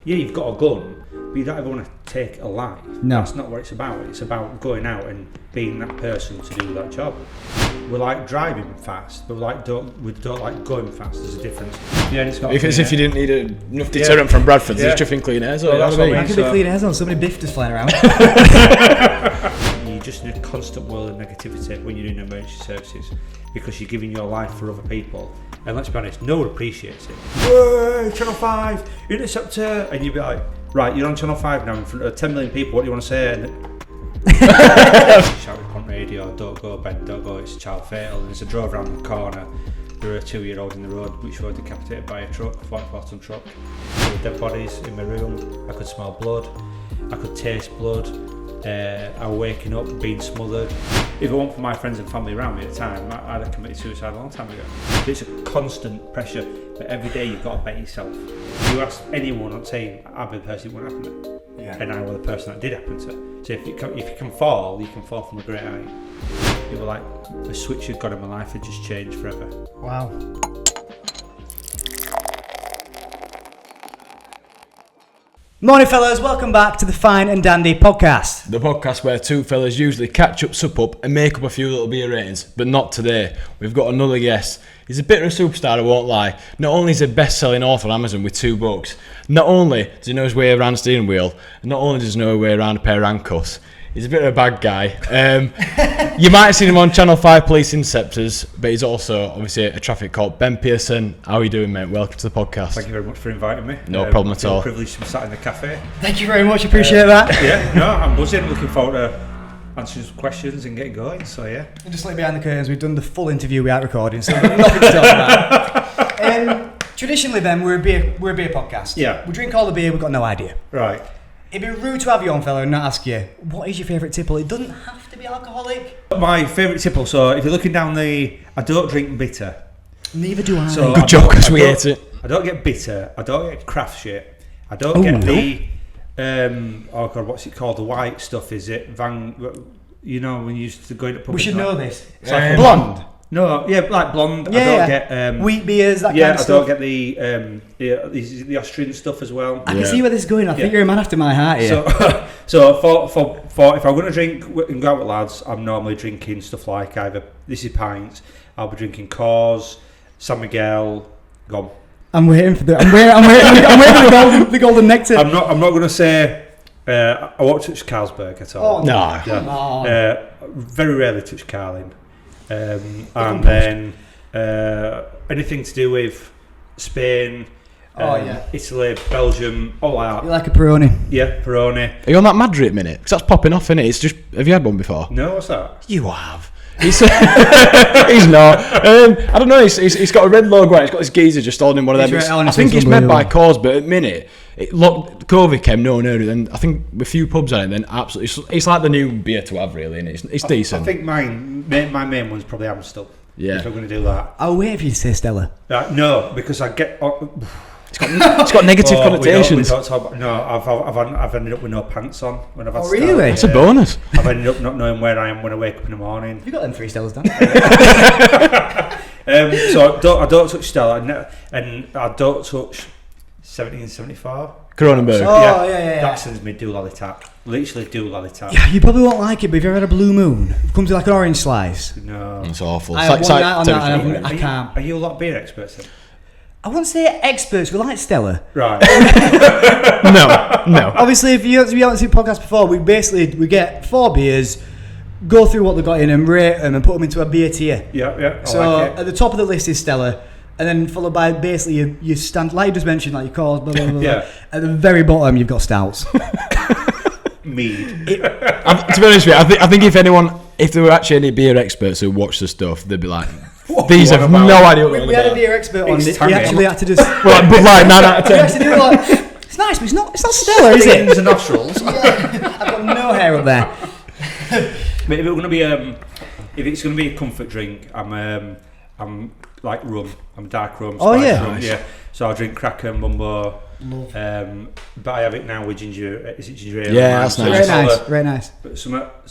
yeah, you've got a gun, but you don't ever want to take a life. No. That's not what it's about. It's about going out and being that person to do that job. We like driving fast, but we don't like going fast. There's a difference. Yeah, it's got Because if you didn't need enough deterrent from Bradford, there's chuffing clean airs. Yeah, that's what I mean. I could be clean airs on, so many bifters flying around. You're just in a constant world of negativity when you're in emergency services because you're giving your life for other people. And let's be honest, no one appreciates it. Whoa, Channel 5, Interceptor! And you'd be like, right, you're on Channel 5 now in front of 10 million people, what do you want to say? And shout on radio, don't go, Ben, don't go, it's child fatal. And as I drove around the corner, there were a 2-year-old in the road which was decapitated by a truck, 44-ton truck. There were dead bodies in my room, I could smell blood, I could taste blood. I was waking up, being smothered. If it weren't for my friends and family around me at the time, I'd have committed suicide a long time ago. It's a constant pressure, but every day you've got to bet yourself. If you ask anyone, I'm saying I'd be the person it wouldn't happen to. Yeah. And I was the person that did happen to. So if you can fall, you can fall from a great height. It was like the switch had got in my life had just changed forever. Wow. Morning fellas, welcome back to the Fine and Dandy podcast. The podcast where two fellas usually catch up, sup up and make up a few little beer ratings, but not today. We've got another guest. He's a bit of a superstar, I won't lie. Not only is he a best-selling author on Amazon with 2 books, not only does he know his way around a steering wheel, and not only does he know his way around a pair of handcuffs, he's a bit of a bad guy. You might have seen him on Channel 5 Police Interceptors, but he's also obviously a traffic cop. Ben Pearson, how are you doing, mate? Welcome to the podcast. Thank you very much for inviting me. No problem at all. Privileged to be sat in the cafe. Thank you very much, appreciate that. Yeah, no, I'm buzzing. Looking forward to answering some questions and getting going. So yeah. And just like behind the curtains, we've done the full interview without recording, so we've got nothing to talk about. Traditionally, then we're a beer podcast. Yeah. We drink all the beer, we've got no idea. Right. It'd be rude to have you on, fella, and not ask you, what is your favourite tipple? It doesn't have to be alcoholic. My favourite tipple, so if you're looking down I don't drink bitter. Neither do I. So good job, because we ate it. I don't get bitter, I don't get craft shit, I don't get the, oh god, what's it called, the white stuff, is it? You know, when you used to go into public. We should know this. It's like blonde. No, yeah, like blonde. Yeah, I don't get wheat beers, that kind of stuff. I don't get the Austrian stuff as well. I can see where this is going. I think you're a man after my heart here. So for if I'm going to drink and go out with lads, I'm normally drinking stuff like either, this is pints, I'll be drinking Coors, San Miguel, gone. I'm waiting for I'm waiting for the golden nectar. I'm not going to say I won't touch Carlsberg at all. Oh, no. Come on. Very rarely touch Carling. And then anything to do with Spain, Italy, Belgium, all that. You like a Peroni? Yeah, Peroni. Are you on that Madrid at minute? Because that's popping off, innit? It's just, have you had one before? No, what's that? You have. He's not. I don't know. He's got a red logo on. He's got this geezer just holding one of them. I think it's made by Coors, but at minute, COVID came no, and I think a few pubs on it. Then absolutely, it's like the new beer to have, really, and it's decent. I think my main one's probably Amstel. Yeah, if I'm going to do that. I'll wait if you say Stella. No, because I get. It's got negative connotations. I've ended up with no pants on when I've had. Oh really? It's a bonus. I've ended up not knowing where I am when I wake up in the morning. Have you got them 3 Stellas done? So I don't touch Stella, and I don't touch 1774. Cronenberg. Oh yeah. That sends me do lolly tap. Literally do lolly tap. Yeah, you probably won't like it, but if you ever had a blue moon, it comes with like an orange slice. No, it's awful. I had one night on that, and I can't. Are you a lot of beer experts then? I wouldn't say experts. We like Stella. Right. No. Obviously, if you haven't seen podcasts before, we get 4 beers, go through what they've got in them, rate them, and put them into a beer tier. Yeah. So at the top of the list is Stella, and then followed by basically you stand, like you just mentioned, like your Coors, blah blah blah. Yeah. At the very bottom, you've got stouts. Mead. To be honest with you, I think if there were actually any beer experts who watch the stuff, they'd be like, these have no idea what we had a beer expert on it. He actually had to just. Well, but like 9 out of 10. We actually do like, it's nice, but it's not Stella, is it? And nostrils. Yeah, I've got no hair up there. Mate, if it's going to be a comfort drink, I'm like rum. I'm dark rum. Oh yeah. Rum, yeah. So I'll drink Cracker and Bumbo. But I have it now with ginger. Is it ginger ale? Yeah, that's nice. Very nice. But it's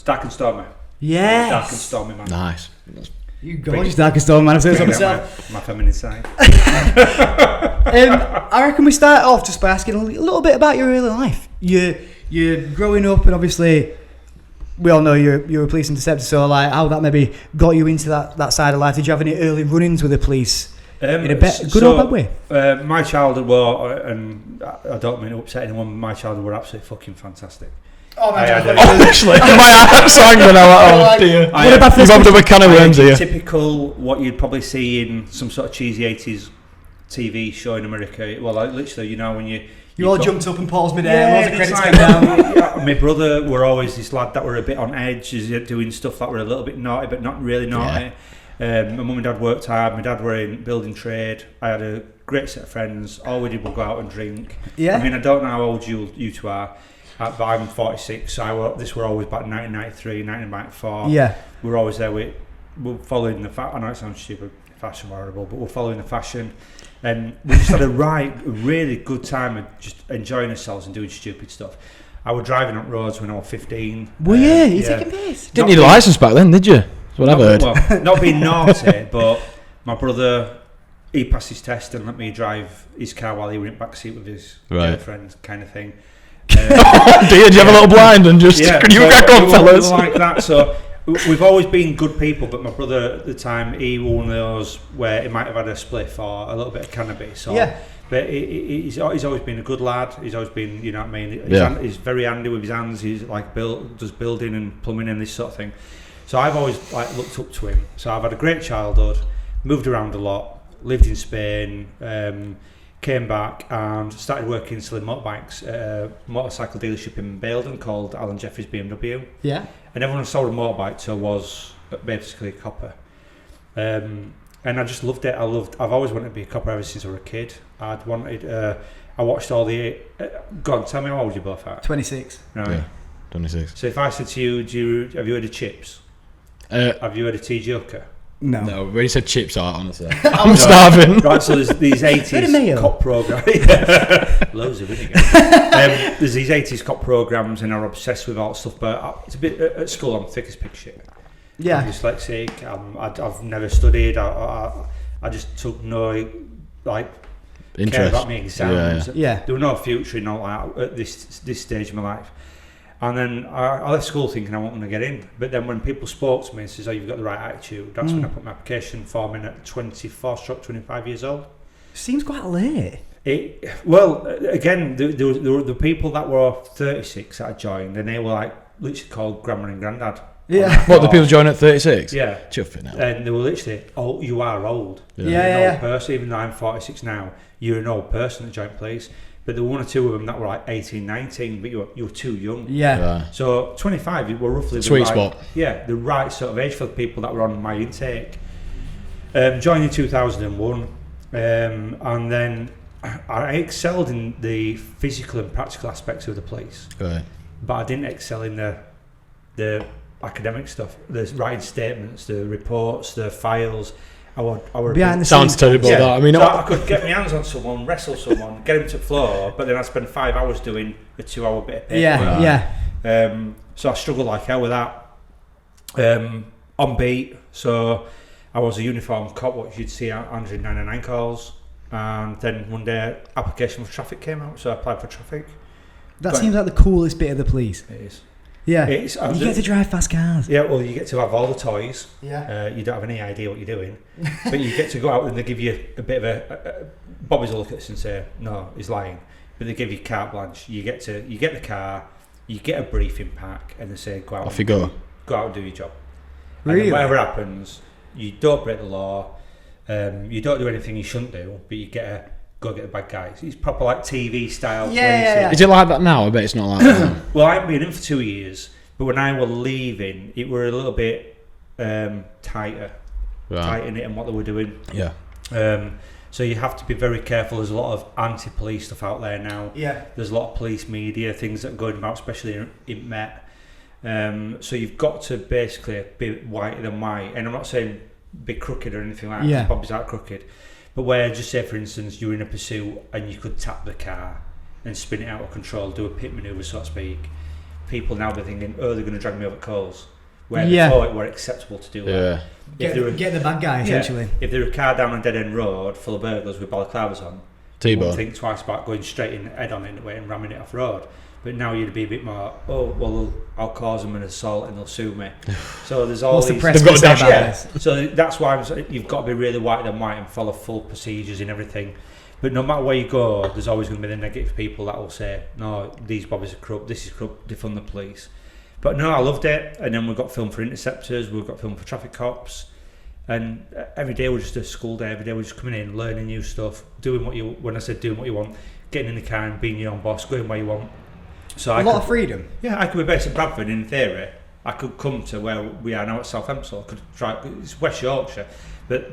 dark and stormy. Yes. Dark and stormy, man. Nice. You gorgeous darkest storm, man. I've said so myself. My feminine side. I reckon we start off just by asking a little bit about your early life. You're growing up, and obviously we all know you're a police interceptor. So like, how that maybe got you into that side of life? Did you have any early run-ins with the police? In a good or bad way? My childhood were, and I don't mean to upset anyone, my childhood were absolutely fucking fantastic. Oh man, Actually, my heart sang when I was, oh dear. You've opened up a can of worms here. Typical what you'd probably see in some sort of cheesy 80s TV show in America. Well, like literally, you know, when you all jumped up in Paul's midair, all the credits came down. My brother were always this lad that were a bit on edge, doing stuff that were a little bit naughty, but not really naughty. My mum and dad worked hard. My dad were in building trade. I had a great set of friends. All we did was go out and drink. Yeah. I mean, I don't know how old you two are, but I'm 46. So this were always back in 1993, 1994. Yeah. We were always there. We're following the I know it sounds stupid, fashion horrible, but we're following the fashion. And we just had a really good time of just enjoying ourselves and doing stupid stuff. I was driving up roads when I was 15. Well, you're taking piss. Didn't need a license back then, did you? That's what I've heard. Well, not being naughty, but my brother, he passed his test and let me drive his car while he went back seat with his girlfriend, kind of thing. Did you have a little blind and just could you crack on, fellas? Like that. So we've always been good people, but my brother at the time, he was one of those where he might have had a spliff or a little bit of cannabis. But he's always been a good lad. He's always been, you know what I mean. He's very handy with his hands. He's like does building and plumbing and this sort of thing. So I've always like looked up to him. So I've had a great childhood, moved around a lot, lived in Spain, came back and started working selling motorbikes at a motorcycle dealership in Baildon called Alan Jeffries BMW. Yeah. And everyone who sold a motorbike to was basically a copper. And I just loved it. I've always wanted to be a copper ever since I was a kid. I watched all the... go on, tell me how old you both are. 26. Right. Yeah, 26. So if I said to you, have you heard of chips? Have you heard of tea joker? No. When you said chips, honestly, I'm starving. Right, so there's these 80s cop programs. Loads of vinegar. There's these 80s cop programs, and I'm obsessed with all that stuff. But it's a bit at school. I'm thick as pig shit. Yeah. I'm dyslexic. I've never studied. I just took no interest. Care about my exams. Yeah. There was no future in all that at this stage of my life. And then I left school thinking I wasn't going to get in. But then when people spoke to me and says, "Oh, you've got the right attitude," that's when I put my application form in at 24/25 years old. Seems quite late. Again, there were the people that were 36 that I joined, and they were like literally called grandma and granddad. Yeah. What, the people join at 36? Yeah. Chuffing now. And they were literally, "Oh, you are old. Yeah. You're an old person, even though I'm 46 now. You're an old person that joined police." But there were one or two of them that were like 18, 19, but you were too young. Yeah. So 25, you were roughly sweet spot. Yeah, the right sort of age for the people that were on my intake. Joined in 2001, and then I excelled in the physical and practical aspects of the police. Right. But I didn't excel in the academic stuff, the writing statements, the reports, the files. I were behind the scenes. Sounds terrible. Yeah. That I mean, so I could get my hands on someone, wrestle someone, get him to the floor, but then I'd spend 5 hours doing a 2-hour bit of paper. Yeah. So I struggled like hell with that. On beat, so I was a uniformed cop, what you'd see at 199 calls, and then one day application for traffic came out, so I applied for traffic. That seems like the coolest bit of the police. It is. Yeah, you get to drive fast cars. Yeah, well, you get to have all the toys. Yeah. You don't have any idea what you're doing, but you get to go out and they give you a bit of a Bobby's will look at us and say, "No, he's lying," but they give you carte blanche. You get the car, you get a briefing pack, and they say, "Go out. Off you go. Go out and do your job." Really? And whatever happens, you don't break the law. You don't do anything you shouldn't do, but you go get the bad guys. It's proper like TV style. Yeah. Is it like that now? I bet it's not like that now. Well, I haven't been in for 2 years, but when I was leaving, it were a little bit tighter in it and what they were doing. Yeah. So you have to be very careful. There's a lot of anti-police stuff out there now. Yeah. There's a lot of police media, things that are going about, especially in Met. So you've got to basically be whiter than white. And I'm not saying be crooked or anything like that. Yeah. Bobby's not crooked. But where, just say for instance, you're in a pursuit and you could tap the car and spin it out of control, do a pit manoeuvre, so to speak. People now be thinking, "Oh, they're going to drag me over coals." where Yeah. before it were acceptable to do that. Yeah. Get the bad guy, essentially. If there were a car down a dead end road full of burglars with balaclavas on, you T-bone. wouldn't think twice about going straight in head on into it and ramming it off road. But now you'd be a bit more, oh, well, I'll cause them an assault and they'll sue me. So there's all What's the these... press They've got gonna to say dash, about this? So that's why you've got to be really white and white and follow full procedures and everything. But no matter where you go, there's always going to be the negative people that will say, no, these bobbies are corrupt, this is corrupt, defund the police. But no, I loved it. And then we've got film for interceptors, we've got film for traffic cops. And every day we're just a school day, every day we're just coming in, learning new stuff, doing what you, when I said doing what you want, getting in the car and being your own boss, going where you want. So A lot of freedom. Yeah, I could be based in Bradford in theory. I could come to where we are now at Southampton. I could try. It's West Yorkshire, but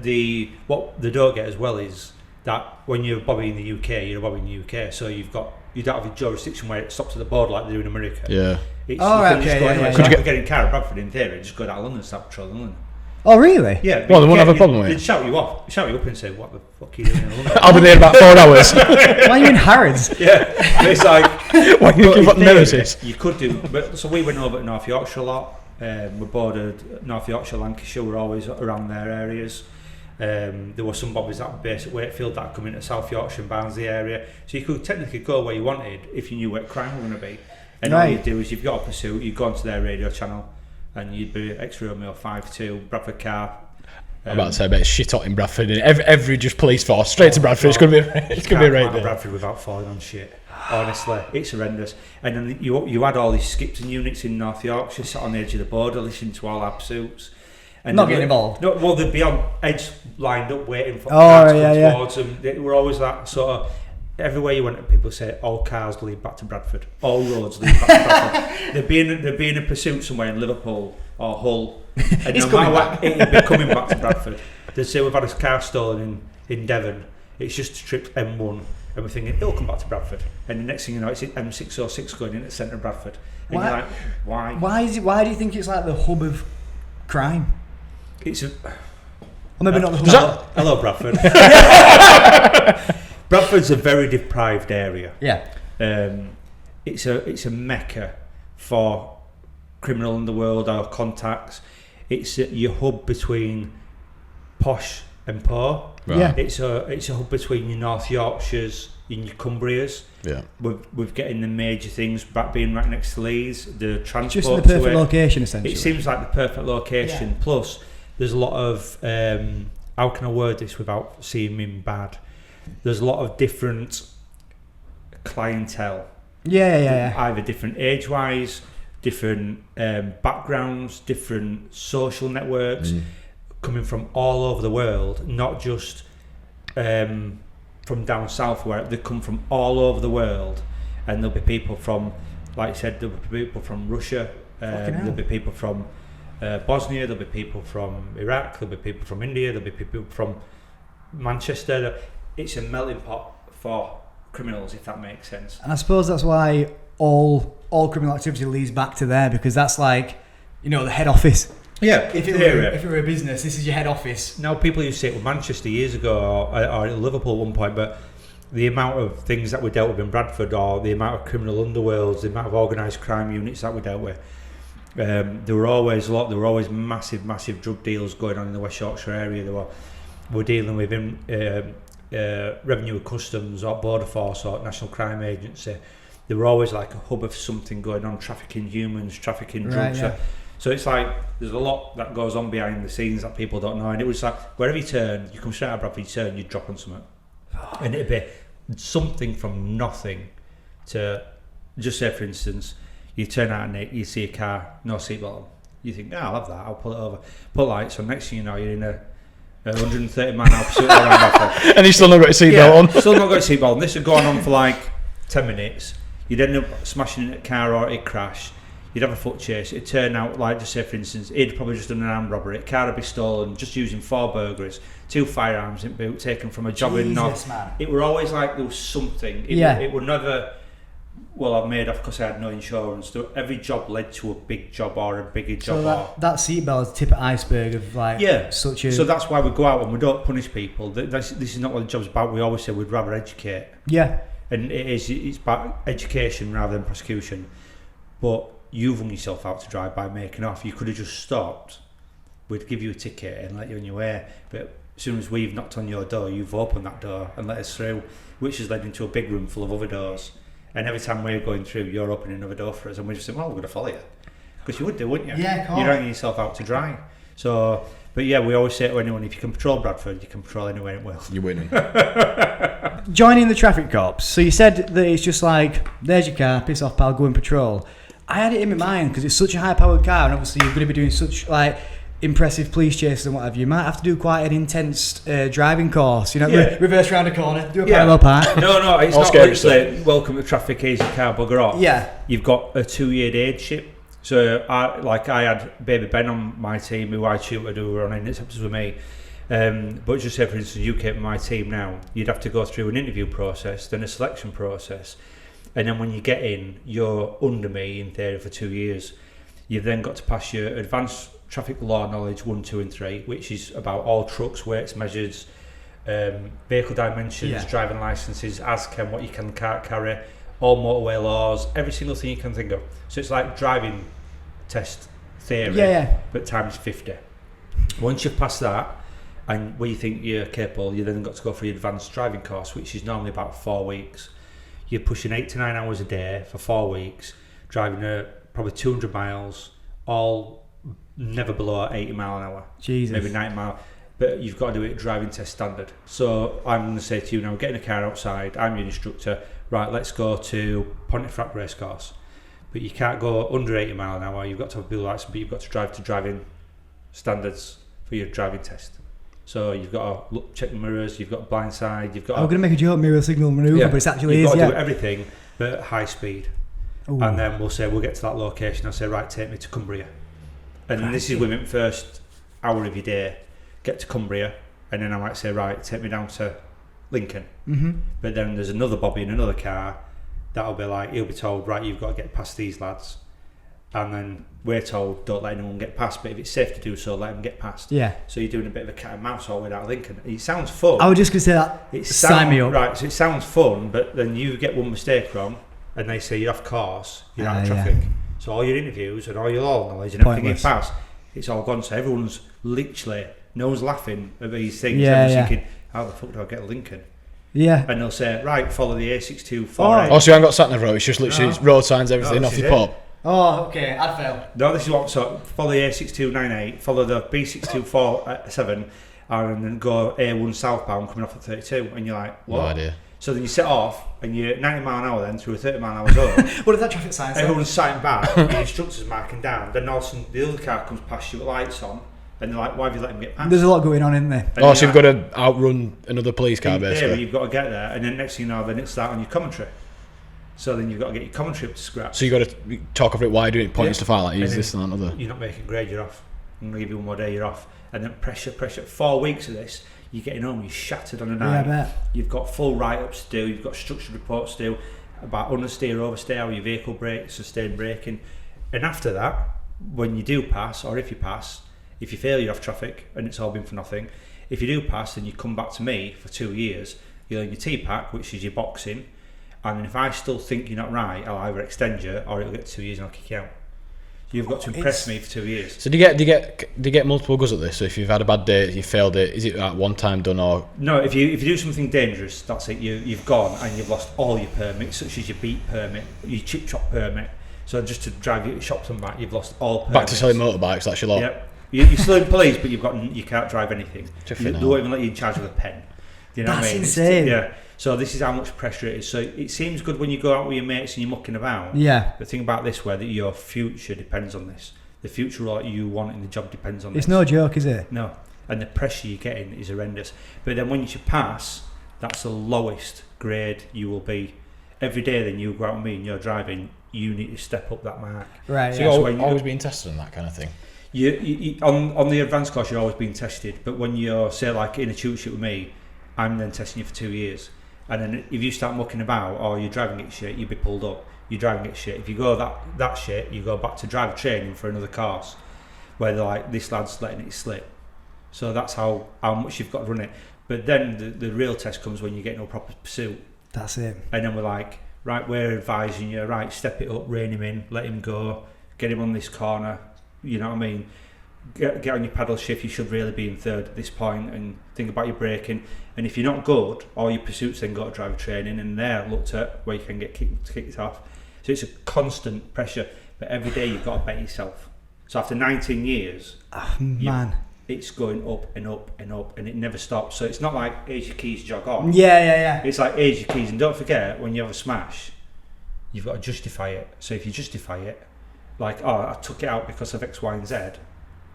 what they don't get as well is that when you're a bobby in the UK, you're a bobby in the UK. So you don't have a jurisdiction where it stops at the border like they do in America. Yeah. It's, Oh, you can okay, just go yeah, anywhere. yeah, So yeah. I could get in a car in Bradford in theory, just go down to London and start patrolling London. Oh, really? Yeah. Well, they won't you- have a problem with They'd it. shout you up and say, "What the fuck are you doing in London?" I'll be there in about 4 hours. Why are you in Harrods? Yeah, but it's like Why are you looking in for the theory, nemesis? You could do, but so we went over to North Yorkshire a lot. We bordered North Yorkshire, Lancashire. We're always around their areas. There were some bobbies that were based at Wakefield that come into South Yorkshire and Barnsley area. So you could technically go where you wanted if you knew where crime were going to be. And all you do is you've got a pursuit. You go onto their radio channel, and you'd be X-Ray Romeo 5-2 Bradford car. I'm about to say about shit hot in Bradford. And every just police force straight to Bradford. It's gonna be a right day. Bradford without falling on shit. Honestly, it's horrendous. And then you had all these skips and units in North Yorkshire sat on the edge of the border listening to all our pursuits. And Not getting involved. No, well, they'd be on edge lined up waiting for Oh, cars to yeah, come yeah. towards them. They were always that sort of. Everywhere you went, people say all cars lead back to Bradford. All roads lead back to Bradford. There'd be in a pursuit somewhere in Liverpool or Hull, and It's no coming matter what, it'd be coming back to Bradford. They'd say we've had a car stolen in Devon. It's just tripped M1, and we're thinking it'll come back to Bradford. And the next thing you know, it's M606 going into the centre of Bradford. And Why- you're like, why? Why do you think it's like the hub of crime? It's a. Or maybe not the hub. Does that- Hello, Bradford. Bradford's a very deprived area. Yeah. It's a mecca for criminal underworld or contacts. It's your hub between posh and poor. Right. Yeah. It's a hub between your North Yorkshires and your Cumbrias. Yeah. We've getting the major things back being right next to Leeds, the transport Just in the to perfect it. location, essentially. It seems like the perfect location. Yeah. Plus, there's a lot of how can I word this without seeming bad? There's a lot of different clientele. Yeah. Either different age-wise, different backgrounds, different social networks, coming from all over the world, not just from down south, where they come from all over the world. And there'll be people from, like I said, there'll be people from Russia, there'll be people from Bosnia, there'll be people from Iraq, there'll be people from India, there'll be people from Manchester. It's a melting pot for criminals, if that makes sense. And I suppose that's why all criminal activity leads back to there, because that's like, the head office. Yeah, If it were a business, this is your head office. Now, people used to say it with Manchester years ago, or Liverpool at one point, but the amount of things that we dealt with in Bradford, or the amount of criminal underworlds, the amount of organised crime units that we dealt with, there were always massive drug deals going on in the West Yorkshire area. We're dealing with Revenue and Customs or Border Force or National Crime Agency. There were always like a hub of something going on, trafficking humans, trafficking drugs. Right, yeah. So it's like there's a lot that goes on behind the scenes that people don't know. And it was like wherever you turn, you come straight out of Bradford, you turn, you drop on something. And it'd be something from nothing to, just say for instance, you turn out and you see a car, no seatbelt on. You think, I'll have that, I'll pull it over. Put lights on, next thing you know, you're in a 130 mile an hour pursuit around Bradford. And he's still not got a seatbelt on. Still not got a seatbelt on. This had gone on for like 10 minutes. You'd end up smashing into a car or it'd crash. You'd have a foot chase. It'd turn out, like, just say for instance, he'd probably just done an armed robbery. A car would be stolen, just using 4 burglaries, 2 firearms in boot, taken from a job in North. Man. It were always like there was something. It were never, well, I've made off because I had no insurance. Every job led to a big job or a bigger job. So that seatbelt is the tip of the iceberg of like such a... So that's why we go out and we don't punish people. This is not what the job's about. We always say we'd rather educate. Yeah. And it's about education rather than prosecution. But you've run yourself out to drive by making off. You could have just stopped. We'd give you a ticket and let you on your way. But as soon as we've knocked on your door, you've opened that door and let us through, which has led into a big room full of other doors. And every time we're going through, you're opening another door for us, and we're just saying, well, we're going to follow you. Because you would do, wouldn't you? Yeah, of course. You're hanging yourself out to dry. So, but yeah, we always say to anyone, if you can patrol Bradford, you can patrol anywhere in Wales. You're winning. Joining the traffic cops. So you said that it's just like, there's your car, piss off, pal, go and patrol. I had it in my mind because it's such a high-powered car, and obviously you're going to be doing such like impressive police chases and what have you. You might have to do quite an intense driving course. You know, reverse round a corner, do a parallel park. No, it's All not scary literally welcome to traffic, here's your car, bugger off. Yeah. You've got a 2-year aideship. So I had Baby Ben on my team, who I tutored, who were on interceptors with me. But just say, for instance, you came to my team now, you'd have to go through an interview process, then a selection process, and then when you get in, you're under me in theory for 2 years. You've then got to pass your advanced traffic law knowledge 1, 2 and 3, which is about all trucks, weights, measures, vehicle dimensions, driving licences, ASCAN, what you can and can't carry, all motorway laws, every single thing you can think of. So it's like driving test theory, but times 50. Once you've passed that and where you think you're capable, you then got to go for your advanced driving course, which is normally about 4 weeks. You're pushing 8 to 9 hours a day for 4 weeks, driving probably 200 miles, all never below 80 mile an hour. Jesus. Maybe 90 mile. But you've got to do it driving test standard. So I'm going to say to you now, get in a car outside, I'm your instructor, right, let's go to Pontefract Racecourse. But you can't go under 80 mile an hour, you've got to have a blue license, but you've got to drive to driving standards for your driving test. So you've got to check the mirrors, you've got blindside, you've got I'm going to make a joke, mirror signal manoeuvre, but it's actually you've is, got to do everything, but at high speed. Ooh. And then we'll say, we'll get to that location, I'll say, right, take me to Cumbria. And then this is within the first hour of your day, get to Cumbria, and then I might say, right, take me down to Lincoln. Mm-hmm. But then there's another Bobby in another car, that'll be like, he'll be told, right, you've got to get past these lads. And then we're told, don't let anyone get past, but if it's safe to do so, let them get past. Yeah. So you're doing a bit of a cat and mouse all the way down Lincoln. It sounds fun. I was just going to say that. Sign me up. Right, so it sounds fun, but then you get one mistake wrong, and they say you're off course, you're out of traffic. Yeah. So all your interviews and all your law knowledge and everything you pass, it's all gone. So everyone's literally, no one's laughing at these things. Everyone's thinking, how the fuck do I get to Lincoln? Yeah. And they'll say, right, follow the A6248. Oh, so you haven't got sat nav road, it's just literally it's road signs, everything off your pop. Oh, okay, I'd fail. No, this is what, so follow the A6298, follow the B6247, and then go A1 southbound coming off at 32, and you're like, what? No idea. So then you set off, and you're 90 mile an hour then through a 30 mile an hour zone. What is that traffic sign? Everyone's sighting back, the instructor's marking down, then all of a sudden the other car comes past you with lights on, and they're like, why have you let him get past? There's a lot going on, isn't there? And so you've got to outrun another police car, basically. Yeah, you've got to get there, and then next thing you know, then it's that on your commentary. So then you've got to get your commentary up to scratch. So you've got to talk over it, why you're doing it, point and stuff like that, use this and that and other. You're not making grade, you're off. I'm going to give you one more day, you're off. And then pressure. 4 weeks of this, you're getting home, you're shattered on a night. Yeah, I bet. You've got full write-ups to do, you've got structured reports to do about understeer, oversteer, how your vehicle brakes, sustained braking. And after that, when you do pass, or if you pass, if you fail, you're off traffic, and it's all been for nothing. If you do pass, then you come back to me for 2 years, you'll learn your T-pack, which is your boxing, and if I still think you're not right, I'll either extend you or it'll get 2 years and I'll kick you out. You've got to impress me for 2 years. So do you get multiple goes at this? So if you've had a bad day, you failed it, is it at one time done or? No, if you do something dangerous, that's it. You've gone and you've lost all your permits, such as your beat permit, your chip chop permit. So just to drive you shops and back, you've lost all permits. Back to selling motorbikes, that's your lot. Yep. You're still in police, but you can't drive anything. They won't even let you in charge with a pen. Do you know That's what I mean? insane. Yeah. So this is how much pressure it is. So it seems good when you go out with your mates and you're mucking about. Yeah. But think about this way, that your future depends on this. The future role that you want in the job depends on this. It's no joke, is it? No. And the pressure you're getting is horrendous. But then when you pass, that's the lowest grade you will be. Every day then you go out with me and you're driving, you need to step up that mark. Right. So you're always being tested on that kind of thing? You on the advanced course, you're always being tested. But when you're, say, like in a tutorship with me, I'm then testing you for 2 years. And then if you start mucking about or you're driving it shit, you'll be pulled up. You're driving it shit. If you go that shit, you go back to driver training for another course where they're like, this lad's letting it slip. So that's how much you've got to run it. But then the real test comes when you get no proper pursuit. That's it. And then we're like, right, we're advising you, right, step it up, rein him in, let him go, get him on this corner, you know what I mean? Get on your paddle shift, you should really be in third at this point, and think about your braking. And if you're not good, all your pursuits then go to driver training, and there looked at where you can get kicked off. So it's a constant pressure, but every day you've got to bet yourself. So after 19 years, it's going up and up and up, and it never stops. So it's not like age your keys, jog on. Yeah. It's like age your keys, and don't forget, when you have a smash, you've got to justify it. So if you justify it, like, oh, I took it out because of X, Y, and Z,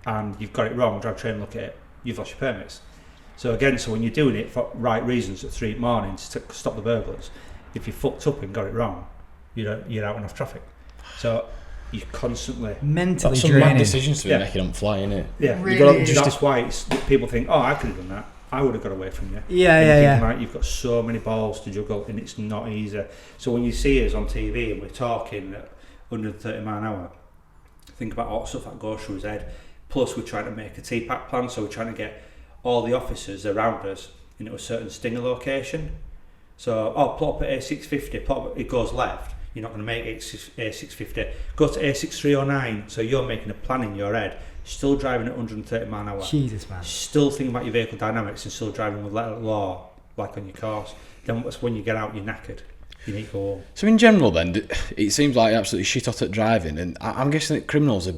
and you've got it wrong, drive train, look at it, you've lost your permits. So again, so when you're doing it for right reasons at 3 in the morning to stop the burglars, if you fucked up and got it wrong, you're out and off traffic. So you're constantly mentally that's some draining. mad decisions to be making on fly, innit? Yeah, Really that's why people think, oh, I could have done that. I would have got away from you. Yeah. Like, you've got so many balls to juggle, and it's not easy. So when you see us on TV and we're talking at 130 mile an hour, think about all the stuff that goes through his head. Plus, we're trying to make a TPAC plan, so we're trying to get all the officers around us into a certain stinger location. So, pull up at A650, it goes left. You're not going to make A650. Go to A6309, so you're making a plan in your head. Still driving at 130 mile an hour. Jesus, man. Still thinking about your vehicle dynamics and still driving with letter of law, like on your course. Then when you get out, you're knackered. You need to go home. So in general then, it seems like absolutely shit hot at driving, and I'm guessing that criminals are,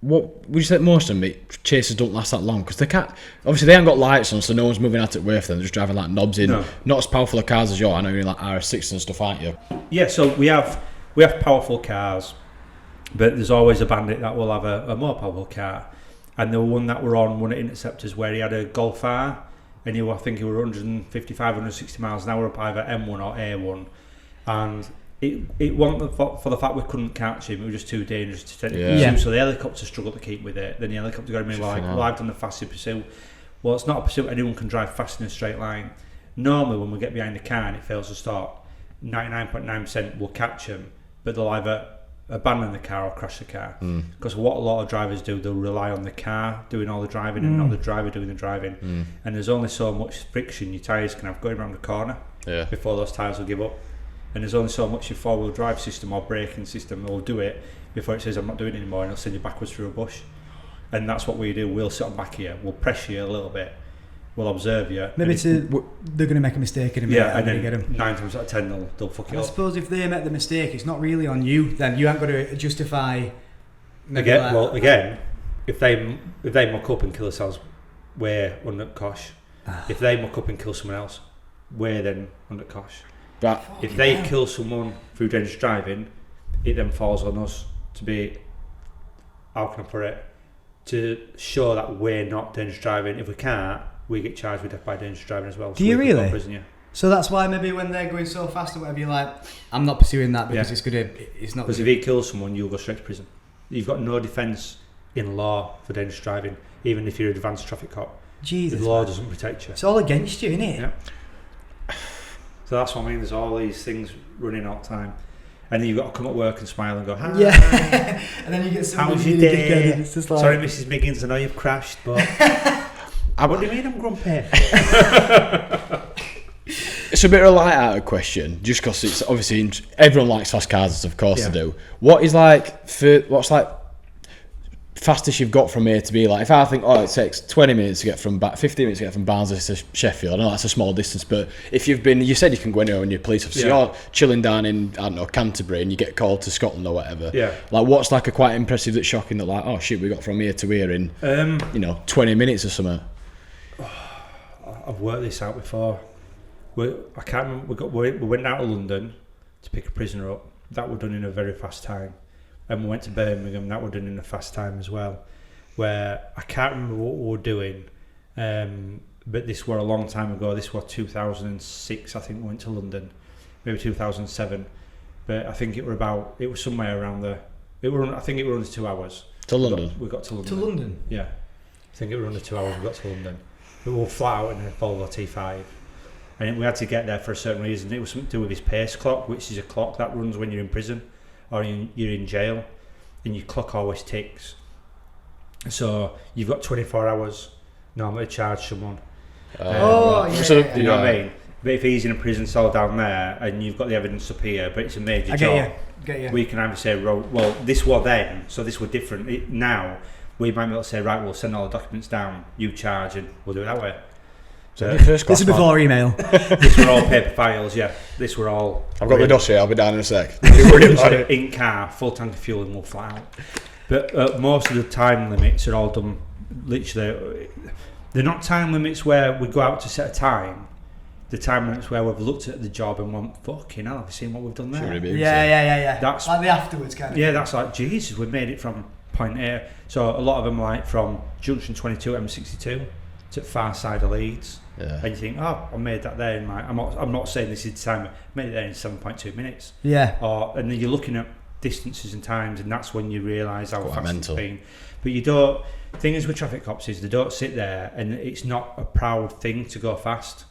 what would you say most of them, chases don't last that long, because they can't, obviously they haven't got lights on, so no one's moving out at way for them, they're just driving like knobs in, not as powerful a cars as you are. I know you're in like RS6 and stuff, aren't you? Yeah, so we have powerful cars, but there's always a bandit that will have a more powerful car. And the one that we're on, one at Interceptors, where he had a Golf R, and I think he were 155, 160 miles an hour up either M1 or A1. And it wasn't for the fact we couldn't catch him, it was just too dangerous to take him. So the helicopter struggled to keep with it. Then the helicopter got him in, well, I've done the fastest pursuit. Well, it's not a pursuit anyone can drive fast in a straight line. Normally, when we get behind the car and it fails to stop, 99.9% will catch him, but they'll either abandon the car or crash the car. Because what a lot of drivers do, they'll rely on the car doing all the driving and not the driver doing the driving. And there's only so much friction your tyres can have going around the corner before those tyres will give up. And there's only so much your four-wheel drive system or braking system will do it before it says I'm not doing it anymore, and it'll send you backwards through a bush. And that's what we do. We'll sit on back here, we'll pressure you a little bit, we'll observe you. Maybe they're going to make a mistake in a minute, and then get them. 9 times out of 10 they'll fuck you up. I suppose if they make the mistake, it's not really on you. Then you aren't going to justify. Again, if they muck up and kill themselves, we're under cosh. If they muck up and kill someone else, we're then under cosh. But if they kill someone through dangerous driving, it then falls on us to be, how can I put it, to show that we're not dangerous driving. If we can't, we get charged with death by dangerous driving as well. Do you really? Prison, yeah. So that's why maybe when they're going so fast or whatever, you're like, I'm not pursuing that because it's not. Because if he kills someone, you'll go straight to prison. You've got no defence in law for dangerous driving, even if you're an advanced traffic cop. Jesus, the law doesn't protect you. It's all against you, isn't it? Yeah. So that's what I mean. There's all these things running all the time, and then you've got to come at work and smile and go, hi. Yeah. And then you get somebody. How's your day? It's just like, sorry, Mrs. Miggins, I know you've crashed, but what do you mean I'm grumpy? It's a bit of a light-hearted question, just because it's obviously everyone likes fast cars, of course they do. What's fastest you've got from A to B? Like if I think, it takes 20 minutes to get from 15 minutes to get from Barnsley to Sheffield. I know that's a small distance, but if you said you can go anywhere when you're a police officer, you're chilling down in, I don't know, Canterbury, and you get called to Scotland or whatever. Yeah. Like what's like a quite impressive that's shocking that like, oh shit, we got from here to here in 20 minutes or something. I've worked this out before. I can't remember. We went out of London to pick a prisoner up. That was done in a very fast time. And we went to Birmingham, that was done in a fast time as well. Where I can't remember what we were doing, but this were a long time ago. This was 2006, I think we went to London, maybe 2007. But I think it was somewhere around there. I think it was under 2 hours. To London? We got to London. To London? Yeah. I think it was under 2 hours we got to London. We were flat out in a Volvo T5. And we had to get there for a certain reason. It was something to do with his pace clock, which is a clock that runs when you're in prison or you're in jail, and your clock always ticks. So you've got 24 hours normally to charge someone. You know what I mean? But if he's in a prison cell down there and you've got the evidence up here, but it's a major job, get you. we can either say, well, this was then, so this was different. Now, we might be able to say, right, we'll send all the documents down, you charge, and we'll do it that way. So this is before email. This were all paper files, yeah. This were all... I've got the dossier, I'll be down in a sec. In car, full tank of fuel and we'll fly out. But most of the time limits are all done, literally, they're not time limits where we go out to set a time. The time limits where we've looked at the job and went, fucking hell, have you seen what we've done there? Yeah. That's like the afterwards kind of thing. thing. That's like, Jesus, we've made it from point A. So a lot of them are like from Junction 22, M62 to far side of Leeds. Yeah. And you think, I made that there in my... I'm not saying this is the time, I made it there in 7.2 minutes. Yeah. And then you're looking at distances and times, and that's when you realise how fast mental. it's been. But you don't... The thing is with traffic cops is they don't sit there, and it's not a proud thing to go fast.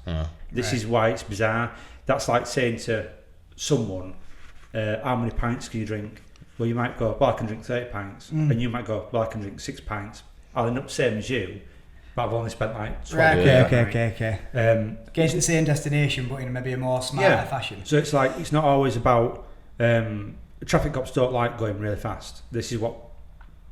This is why it's bizarre. That's like saying to someone, how many pints can you drink? Well, you might go, well, I can drink 30 pints. And you might go, well, I can drink 6 pints. I'll end up the same as you, but I've only spent like 20 Okay. Getting to the same destination, but in maybe a more smarter fashion. So it's like, it's not always about... traffic cops don't like going really fast. This is what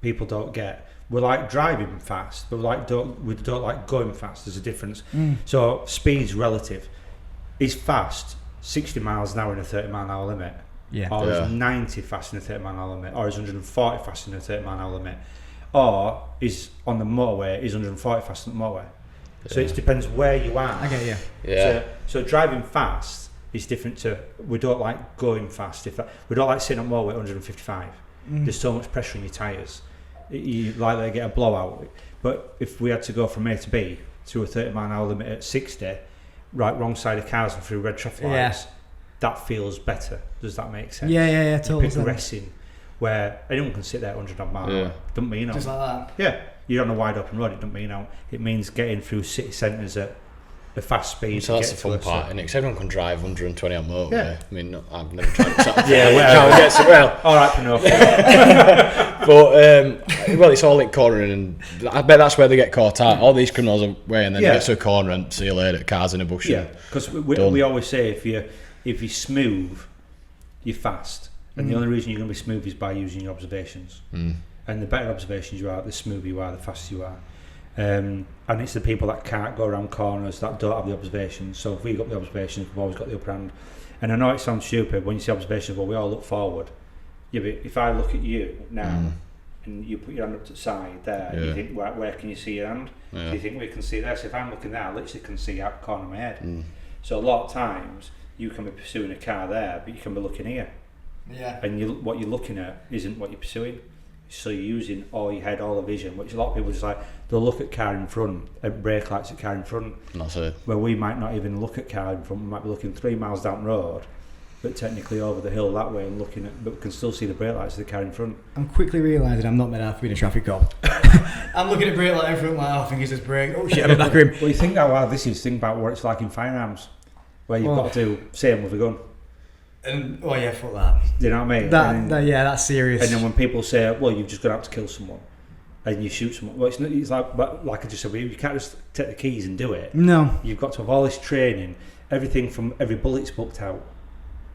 people don't get. We like driving fast, but we don't like going fast. There's a difference. So speed's relative. Is fast 60 miles an hour in a 30 mile an hour limit? Or is 90 fast in a 30 mile an hour limit? Or is 140 fast in a 30 mile an hour limit? Or is on the motorway, is 140 fast on the motorway? So it depends where you are. I get you. Yeah. So driving fast is different to, we don't like going fast. We don't like sitting on motorway at 155. There's so much pressure on your tyres. You likely get a blowout. But if we had to go from A to B through a 30 mile an hour limit at 60, wrong side of cars and through red traffic lights, that feels better. Does that make sense? Yeah, totally. Progressing where anyone can sit there at 100 miles an hour. Doesn't mean just like that. Yeah, you're on a wide open road. It doesn't mean it means getting through city centres at a fast speed. So that's the fun part, and everyone can drive 120 on motorway. Yeah. I mean, I've never tried to. Well, all right, Pinocchio. But well, it's all like cornering, and I bet that's where they get caught out. All these criminals are way, and then they get to a corner and see you later. Cars in a bush. Yeah, because we always say if you're smooth, you're fast, and the only reason you're going to be smooth is by using your observations. And the better observations you are, the smoother you are, the faster you are. And it's the people that can't go around corners, that don't have the observations. So if we got the observations, we've always got the upper hand. And I know it sounds stupid when you see observations, well, we all look forward. Yeah, but if I look at you now and you put your hand up to the side there, you think, where can you see your hand? Do you think we can see there? So if I'm looking there, I literally can see out the corner of my head. So a lot of times you can be pursuing a car there, but you can be looking here. Yeah. And what you're looking at isn't what you're pursuing. So you're using all your head, all the vision, which a lot of people just like, they'll look at car in front, at brake lights at car in front. And that's it. Where we might not even look at car in front, we might be looking 3 miles down the road, but technically over the hill that way and looking at, but we can still see the brake lights of the car in front. I'm quickly realising I'm not meant to have to be a traffic cop. I'm looking at brake light in front, like, I think it's this brake. Oh shit, I'm in the back of him. Well, you think how hard this is, think about what it's like in firearms, where you've got to do same with a gun. And fuck that. Do you know what I mean? That's serious. And then when people say, well, you've just gone out to kill someone, and you shoot someone, well, it's like, but like I just said, you can't just take the keys and do it. No. You've got to have all this training, everything from every bullet's booked out.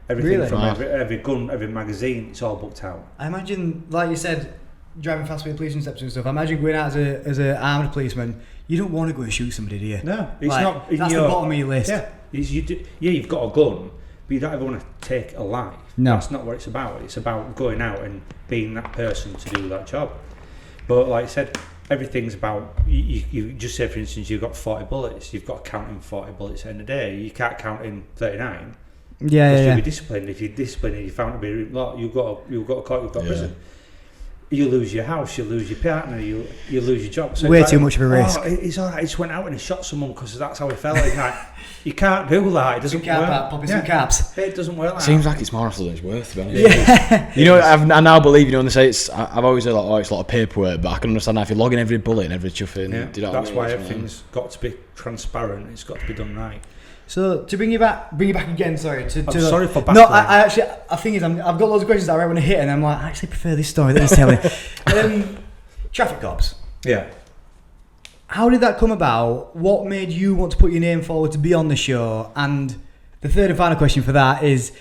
Everything from every gun, every magazine, it's all booked out. I imagine, like you said, driving fast with Police Interceptor and stuff, I imagine going out as an armed policeman, you don't want to go and shoot somebody, do you? No, it's like, not. That's the bottom of your list. Yeah, you've got a gun, but you don't ever want to take a life. No. That's not what it's about. It's about going out and being that person to do that job. But like I said, everything's about, you just say, for instance, you've got 40 bullets, you've got to count in 40 bullets in a day. You can't count in 39. You'll be disciplined. If you're disciplined and you found to be a lot, you've got a court, you've got prison. You lose your house, you lose your partner, you lose your job. So way too much of a risk. It's all right. I just went out and I shot someone because that's how I felt. It's like, you can't do that. It doesn't work. Popping some caps. It doesn't work. Like Seems that. like it's more hassle than it's worth, to be honest. Yeah. You know, I now believe, you know, when they say I've always said, like, it's a lot of paperwork, but I can understand now if you're logging every bullet and every chuff in. Yeah. Do you know That's what I why mean? everything's got to be transparent. It's got to be done right. So to bring you back again. Sorry. I'm sorry for background. No, I actually, I think is I've got loads of questions that I want to hit, and I'm like, I actually prefer this story that he's telling. Traffic cops. Yeah. how did that come about? What made you want to put your name forward to be on the show? And the third and final question for that is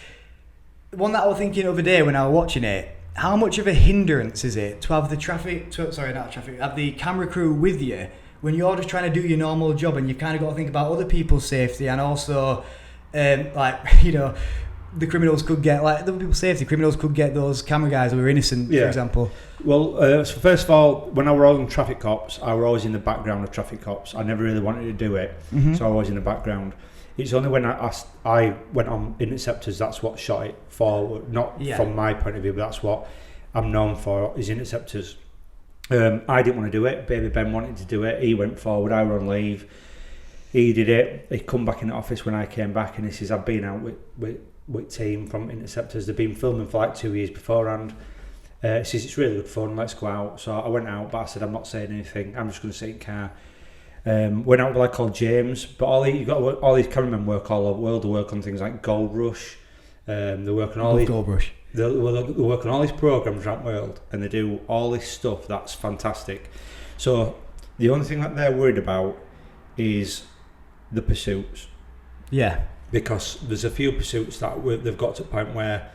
one that I was thinking of the day when I was watching it. How much of a hindrance is it to have have the camera crew with you when you're just trying to do your normal job, and you kind of got to think about other people's safety, and also the criminals could get, like, other people's safety, criminals could get those camera guys who are innocent, for example. Well, so first of all, when I was on traffic cops, I was always in the background of traffic cops. I never really wanted to do it, so I was in the background. It's only when I went on Interceptors, that's what shot it forward, not from my point of view, but that's what I'm known for, is Interceptors. I didn't want to do it. Baby Ben wanted to do it. He went forward. I were on leave. He did it. He come back in the office when I came back, and he says, I've been out with team from Interceptors. They've been filming for like 2 years beforehand. He says, it's really good fun, let's go out. So I went out, but I said, I'm not saying anything. I'm just going to sit in the car. Went out with a lad called James, but all these cameramen work all over the world. They work on things like Gold Rush. They work on all these Gold Rush. They work on all these programs around the world, and they do all this stuff that's fantastic. So the only thing that they're worried about is the pursuits. Yeah. Because there's a few pursuits that they've got to a point where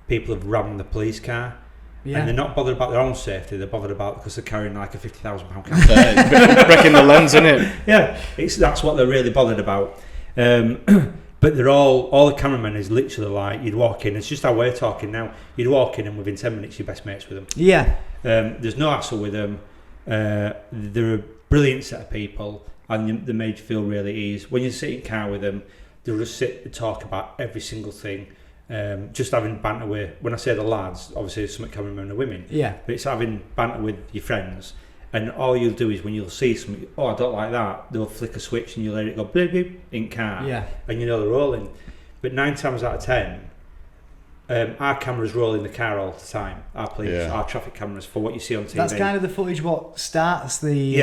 people have rammed the police car. And they're not bothered about their own safety, they're bothered about because they're carrying like a £50,000 camera. Wrecking the lens, innit? Yeah, that's what they're really bothered about. But they're all the cameramen is literally like, you'd walk in, it's just how we're talking now, you'd walk in and within 10 minutes you're best mates with them. Yeah. There's no hassle with them. They're a brilliant set of people, and they made you feel really easy. When you sit in car with them, they'll just sit and talk about every single thing. Just having banter with, when I say the lads, obviously there's some cameramen and women, but it's having banter with your friends, and all you'll do is when you'll see something, oh, I don't like that, they'll flick a switch and you'll let it go beep beep in car, and you know they're rolling. But 9 times out of 10, our cameras roll in the car all the time, our police, our traffic cameras, for what you see on TV. That's kind of the footage what starts the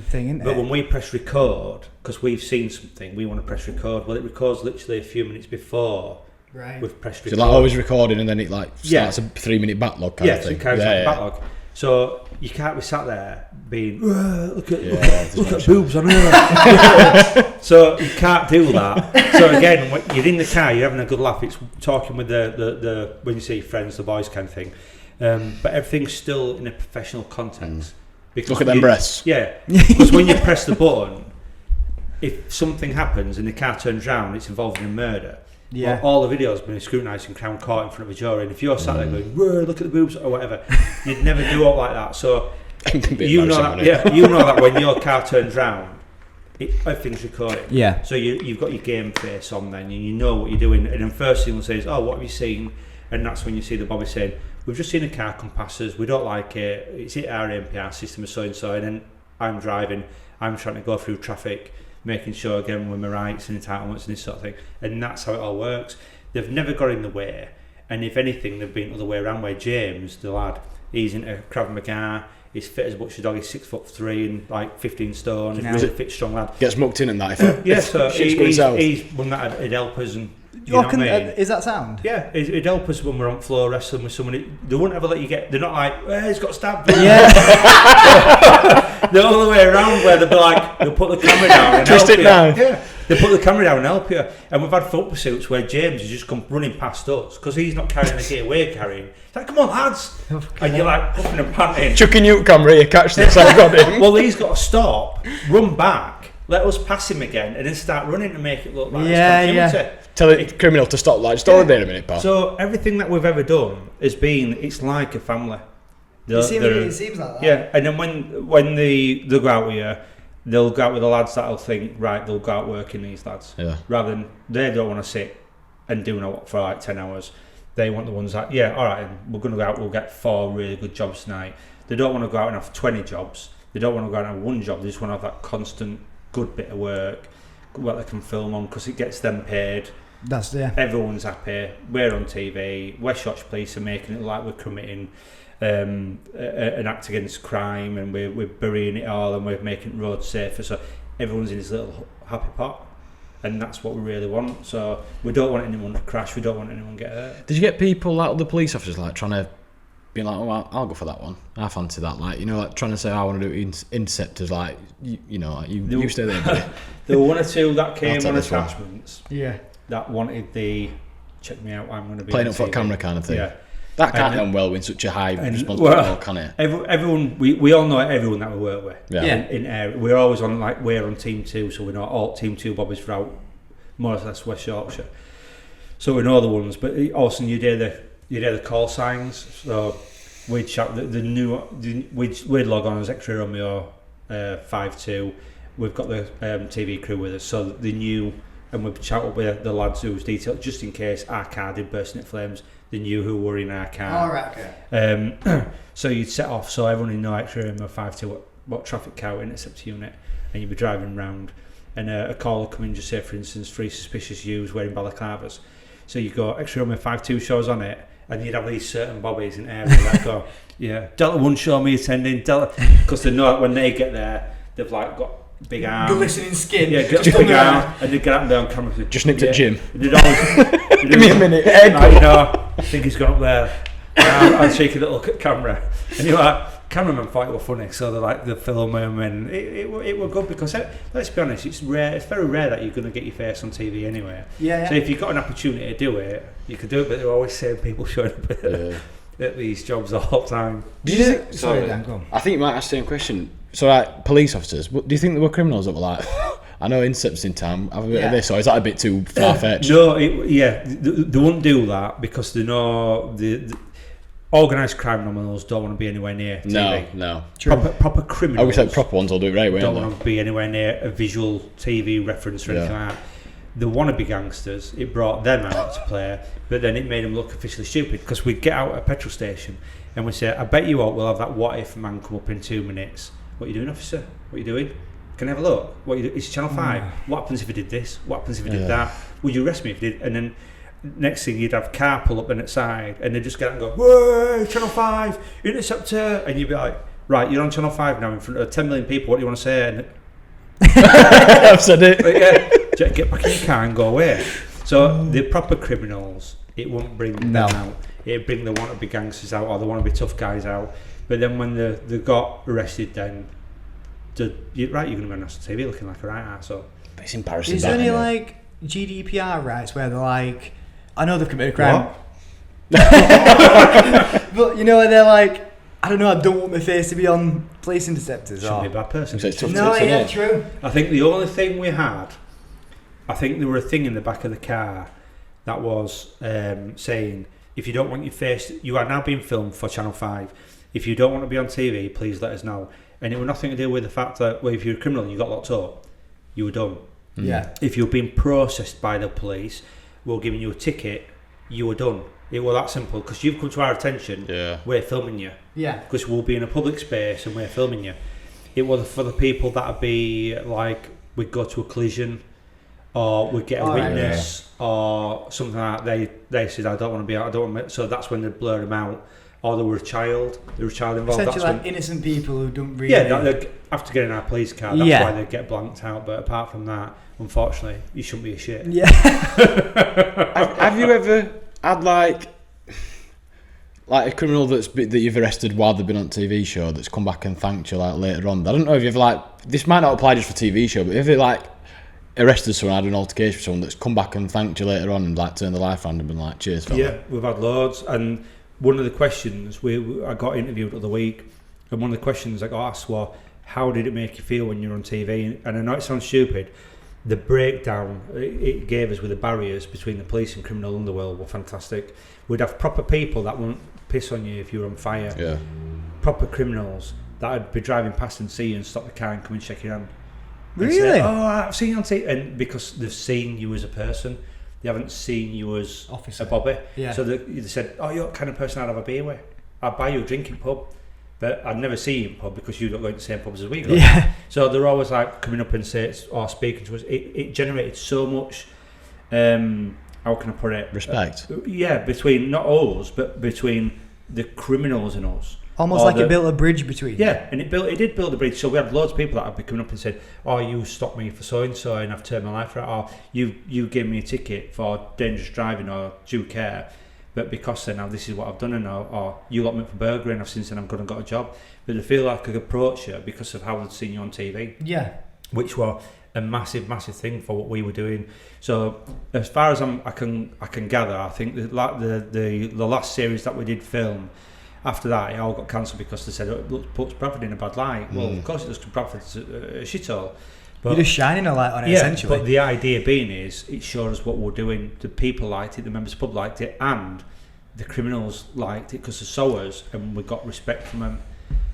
thing, isn't it? But when we press record, because we've seen something, we want to press record, well, it records literally a few minutes before. Right. With press record. So like always recording, and then it like starts a 3-minute backlog kind of thing. So it carries on the backlog. So you can't be sat there being look at boobs on her. So you can't do that. So again, when you're in the car, you're having a good laugh. It's talking with the when you see friends, the boys kind of thing. But everything's still in a professional context. Because look at them breasts. Yeah, because when you press the button, if something happens and the car turns round, it's involving a murder. Well, all the videos been scrutinised and crown court in front of a jury, and if you're sat there going, look at the boobs or whatever, you'd never do it like that. So you know that when your car turns round, everything's recorded. Yeah. So you've got your game face on then, and you know what you're doing. And then first thing they'll say is, oh, what have you seen? And that's when you see the bobby saying, we've just seen a car come past us, we don't like it, it's hit our ANPR system of so and so, and then I'm driving, I'm trying to go through traffic, making sure again with my rights and entitlements and this sort of thing, and that's how it all works. They've never got in the way, and if anything they've been the other way around, where James, the lad, he's into Krav Maga, he's fit as a butcher dog, he's 6'3" and like 15 stone, he's a really fit, strong lad. Gets mucked in and that so he's one that it'd help us, and you know what I mean? Is that sound? Yeah, it'd help us when we're on floor wrestling with somebody. They wouldn't ever let you get. They're not like, he's got stabbed. Yeah. The other way around, where they'll be like, they'll put the camera down and twist help it you. down. Yeah, they put the camera down and help you. And we've had foot pursuits where James has just come running past us because he's not carrying the gear we're carrying. It's like, come on, lads, and you're like puffing and panting. Chucking you camera, you catch this. I've got him. Well, he's got to stop, run back, let us pass him again, and then start running to make it look like it's continuity. Tell the criminal to stop, like, stop there a minute, pal. So everything that we've ever done has been, it's like a family. It seems like that. Yeah, and then when they'll go out with you, they'll go out with the lads that'll think, right, they'll go out working, these lads. Yeah. Rather than, they don't want to sit and do no for like 10 hours. They want the ones that, all right, we're going to go out, we'll get 4 really good jobs tonight. They don't want to go out and have 20 jobs. They don't want to go out and have 1 job. They just want to have that constant good bit of work, what they can film on, because it gets them paid. Everyone's happy. We're on TV. West Yorkshire Police are making it like we're committing an act against crime, and we're burying it all, and we're making roads safer. So everyone's in this little happy pot, and that's what we really want. So we don't want anyone to crash. We don't want anyone to get hurt. Did you get people, like other police officers, like trying to being like, oh, I'll go for that one. I fancy that. Like, you know, like trying to say, I want to do interceptors. Like, you know, like you stay there, buddy. There were 1 or 2 that came take on this one. attachments. Yeah. That wanted the check me out. I'm going to be Playing on up for TV. camera kind of thing. Yeah. That can't And- end well with such a high responsibility, well, can it? Everyone, we all know everyone that we work with. Yeah. In area, we're always on we're on Team 2, so we know all Team 2 bobbies throughout more or less West Yorkshire. So we know the ones, but also you'd hear the call signs. So we'd shout we'd log on as X-Ray Romeo 52. We've got the TV crew with us, so they knew, and we'd shout up with the lads who was detailed just in case our car did burst into flames. They knew who were in our car. All right. Okay. So you'd set off, so everyone would know X-Ray Romeo 52 what traffic car interceptor unit, and you'd be driving round, and a call would come in, just say for instance 3 suspicious youths wearing balaclavas. So you go X-Ray Romeo 52 shows on it, and you'd have these certain bobbies in area that go, yeah, Delta 1 show me attending, Delta, because they know that when they get there, they've like got big arms. Glistening skin. Yeah, Just big under arms, and they'd get up and down camera. Just nicked at Jim. They'd always, Give me a minute. you know, I think he's gone up there. I'd shake a little look at camera, and you're like, cameramen thought it were funny, so they're like, the film him, and it were good because let's be honest, it's very rare that you're going to get your face on TV anyway. Yeah. So if you've got an opportunity to do it, you could do it, but there are always same people showing up at these jobs the whole time. Sorry, Dan, go on. I think you might ask the same question. So, like, police officers, do you think there were criminals that were like, I know intercepts in town, have a bit of this, or is that a bit too far-fetched? No, they wouldn't do that because they know the organised crime criminals don't want to be anywhere near TV. No. Proper criminals. I wish like proper ones will do it right, Don't won't want to be anywhere near a visual TV reference or anything like that. The wannabe gangsters, it brought them out to play, but then it made them look officially stupid because we'd get out at a petrol station and we'd say, I bet you what, we'll have that what if man come up in 2 minutes. What are you doing, officer? What are you doing? Can I have a look? What are you do? It's Channel 5. What happens if I did this? What happens if I did that? Would you arrest me if I did? And then next thing you'd have car pull up in its side and they'd just get out and go, whoa, Channel 5, Interceptor, and you'd be like, right, you're on Channel 5 now in front of 10 million people, what do you want to say? And I've said it. but yeah, get back in your car and go away. So the proper criminals, it won't bring them out. It'd bring the wannabe gangsters out or the wannabe tough guys out. But then when they got arrested, then you're going to be on national TV looking like a right arsehole. But it's embarrassing. Is there any like GDPR rights where they're like, I know they've committed a crime, but you know they're like, I don't know, I don't want my face to be on police interceptors. Shouldn't be a bad person. So it's tough No, to yeah, true. I think the only thing we had, I think there were a thing in the back of the car that was saying, if you don't want your face, you are now being filmed for Channel 5. If you don't want to be on TV, please let us know. And it was nothing to do with the fact that, well, if you're a criminal and you got locked up, you were done. Yeah. If you're being processed by the police, we're giving you a ticket, you were done. It was that simple, because you've come to our attention, we're filming you. Yeah. Because we'll be in a public space and we're filming you. It was for the people that would be like, we'd go to a collision, or we'd get a witness, or something like that. They said, I don't want to be out, I don't want to, so that's when they'd blur them out. Or there was a child involved. Essentially, that's like innocent people who don't really. Yeah, after getting our police card, that's why they get blanked out. But apart from that, unfortunately, you shouldn't be a shit. Yeah. have you ever had like a criminal that you've arrested while they've been on a TV show that's come back and thanked you like later on? I don't know if you've like, this might not apply just for TV show, but if you like arrested someone, had an altercation with someone that's come back and thanked you later on and like turned the life around and been like, cheers, fella. Yeah, we've had loads. And one of the questions I got interviewed the other week, and one of the questions I got asked was, how did it make you feel when you're on TV? And I know it sounds stupid, the breakdown it gave us with the barriers between the police and criminal underworld were fantastic. We'd have proper people that wouldn't piss on you if you were on fire. Yeah. Proper criminals that would be driving past and see you and stop the car and come and shake your hand. And Really? say, oh, I've seen you on TV. And because they've seen you as a person, they haven't seen you as Officer. a bobby. Yeah. So they said, oh, you're the kind of person I'd have a beer with. I'd buy you a drink in pub. But I'd never see you in pub because you don't go to the same pubs as we go. Yeah. So they're always like coming up and speaking to us. It generated so much, how can I put it? Respect. Between not us, but between the criminals and us. Almost like it built a bridge between. Yeah, and it did build a bridge. So we had loads of people that would be coming up and said, oh, you stopped me for so and so and I've turned my life around, or you gave me a ticket for dangerous driving, or do you care? but because then now this is what I've done, and or you locked me up for burglary, and I've since then I've gone and got a job. But they feel like I could approach you because of how they'd seen you on TV. Yeah. Which were a massive thing for what we were doing. So as far as I can gather, I think that like the last series that we did film, after that it all got cancelled because they said it puts Bradford in a bad light. Well, of course it does, because Bradford's a shithole. But you're just shining a light on it, essentially. But the idea being is it showed us what we're doing. The people liked it, the members of the pub liked it, and the criminals liked it because they saw us and we got respect from them.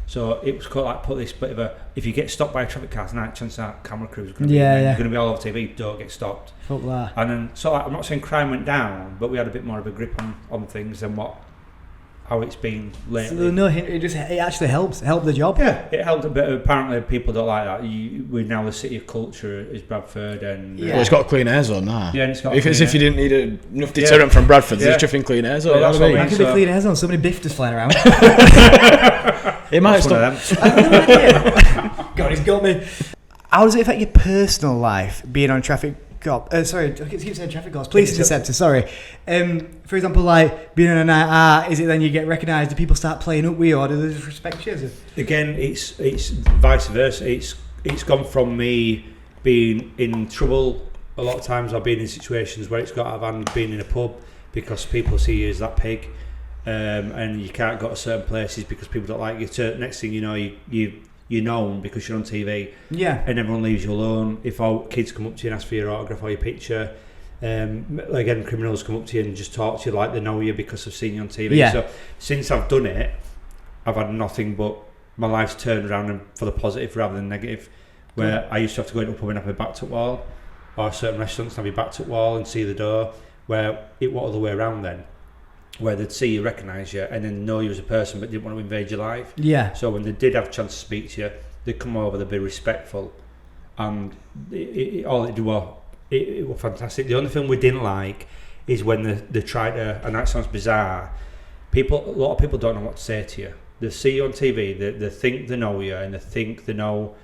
So it was quite like put this bit of a, if you get stopped by a traffic car tonight, chances are camera crews are going to be you're going to be all over TV, don't get stopped. Fuck that. And then, so like, I'm not saying crime went down, but we had a bit more of a grip on things than how it's been lately. So no hint, it actually helped the job. Yeah, it helped a bit. Apparently people don't like that. We're now the city of culture is Bradford, and well, it's got a clean air zone now. Yeah, and it's got if you didn't need enough deterrent from Bradford, there's just a clean air zone. Well, that's what I mean. I could be clean air zone, so many biffed just flying around. It might stop. I have no idea. God, he's got me. How does it affect your personal life being on traffic cop? Sorry, I keep saying traffic cops. Police Interceptor. Sorry. For example, like being on a night out, is it then you get recognised? Do people start playing up with you, or do they just respect you? Again, it's vice versa. It's gone from me being in trouble a lot of times, or being in situations where it's got out of hand, being in a pub because people see you as that pig. And you can't go to certain places because people don't like you. Next thing you know, you're known because you're on TV. Yeah. And everyone leaves you alone. If all kids come up to you and ask for your autograph or your picture, again, criminals come up to you and just talk to you like they know you because they've seen you on TV. Yeah. So since I've done it, I've had nothing but my life's turned around and for the positive rather than negative. Where I used to have to go into a pub and have my back to the wall, or certain restaurants and have your back to the wall and see the door. Where it was the other way around then, where they'd see you, recognise you, and then know you as a person, but didn't want to invade your life. Yeah. So when they did have a chance to speak to you, they'd come over, they'd be respectful, and all it did was it was fantastic. The only thing we didn't like is when they try to, and that sounds bizarre. A lot of people don't know what to say to you. They see you on TV, they think they know you, and they think they know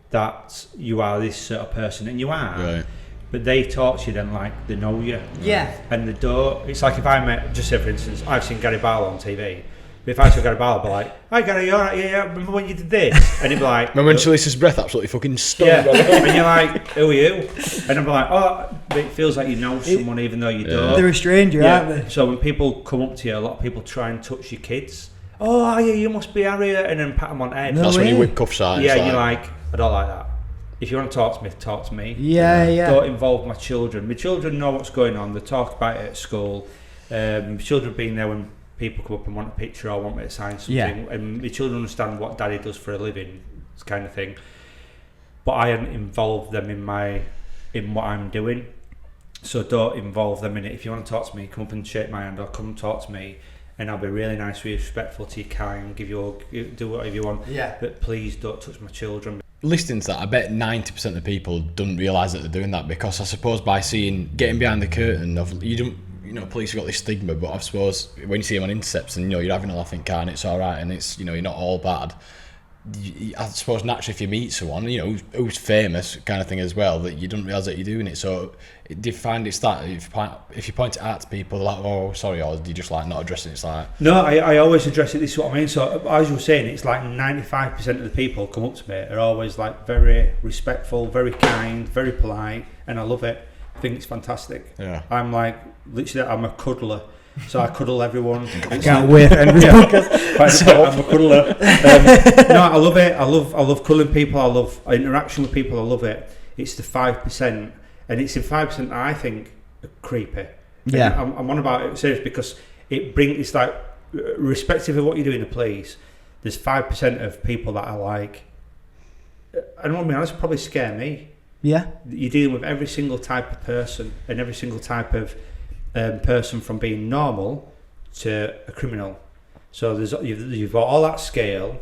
that you are this sort of person, and you are. Right. But they talk to you then like they know you. Yeah. And it's like if I met, just say for instance, I've seen Gary Barlow on TV. But if I saw Gary Barlow, I'd be like, "Hi Gary, you alright? Yeah, remember when you did this?" And he'd be like, Remember when Shalisa's breath absolutely fucking stunk? yeah. And you're like, "Who are you?" And I'd be like, "Oh," but it feels like you know someone even though you don't. They're a stranger, aren't they? So when people come up to you, a lot of people try and touch your kids. "Oh, yeah, you must be Harriet," and then pat them on the head. No That's way. when you whip cuffs out. Yeah, you're like, "I don't like that. If you want to talk to me. Yeah. Don't involve my children. My children know what's going on. They talk about it at school. My children being there when people come up and want a picture or want me to sign something. Yeah. And my children understand what daddy does for a living, this kind of thing. But I haven't involved them in what I'm doing. So don't involve them in it. If you want to talk to me, come up and shake my hand or come talk to me. And I'll be really nice, really respectful to you, kind, do whatever you want. Yeah. But please don't touch my children. Listening to that, I bet 90% of people don't realise that they're doing that, because I suppose by getting behind the curtain of police have got this stigma, but I suppose when you see them on intercepts and you're having a laugh in car and it's all right and it's you're not all bad. I suppose naturally if you meet someone who's famous kind of thing as well, that you don't realise that you're doing it. So do you find it's that if you point it out to people, they're like, "Oh, sorry," or do you just like not address it? It's like, no, I always address it. This is what I mean. So as you were saying, it's like 95% of the people come up to me are always like very respectful, very kind, very polite, and I love it. I think it's fantastic. Yeah. I'm like literally, I'm a cuddler. So I cuddle everyone. I can't wait. I'm a cuddler. No, I love it. I love cuddling people. I love interaction with people. I love it. It's the 5%, and it's the 5% I think are creepy. Yeah. And I'm on about it serious because it's like, irrespective of what you do in the police, there's 5% of people that are like, I don't want to be honest, probably scare me. Yeah. You're dealing with every single type of person and every single type of person, from being normal to a criminal. So you've got all that scale,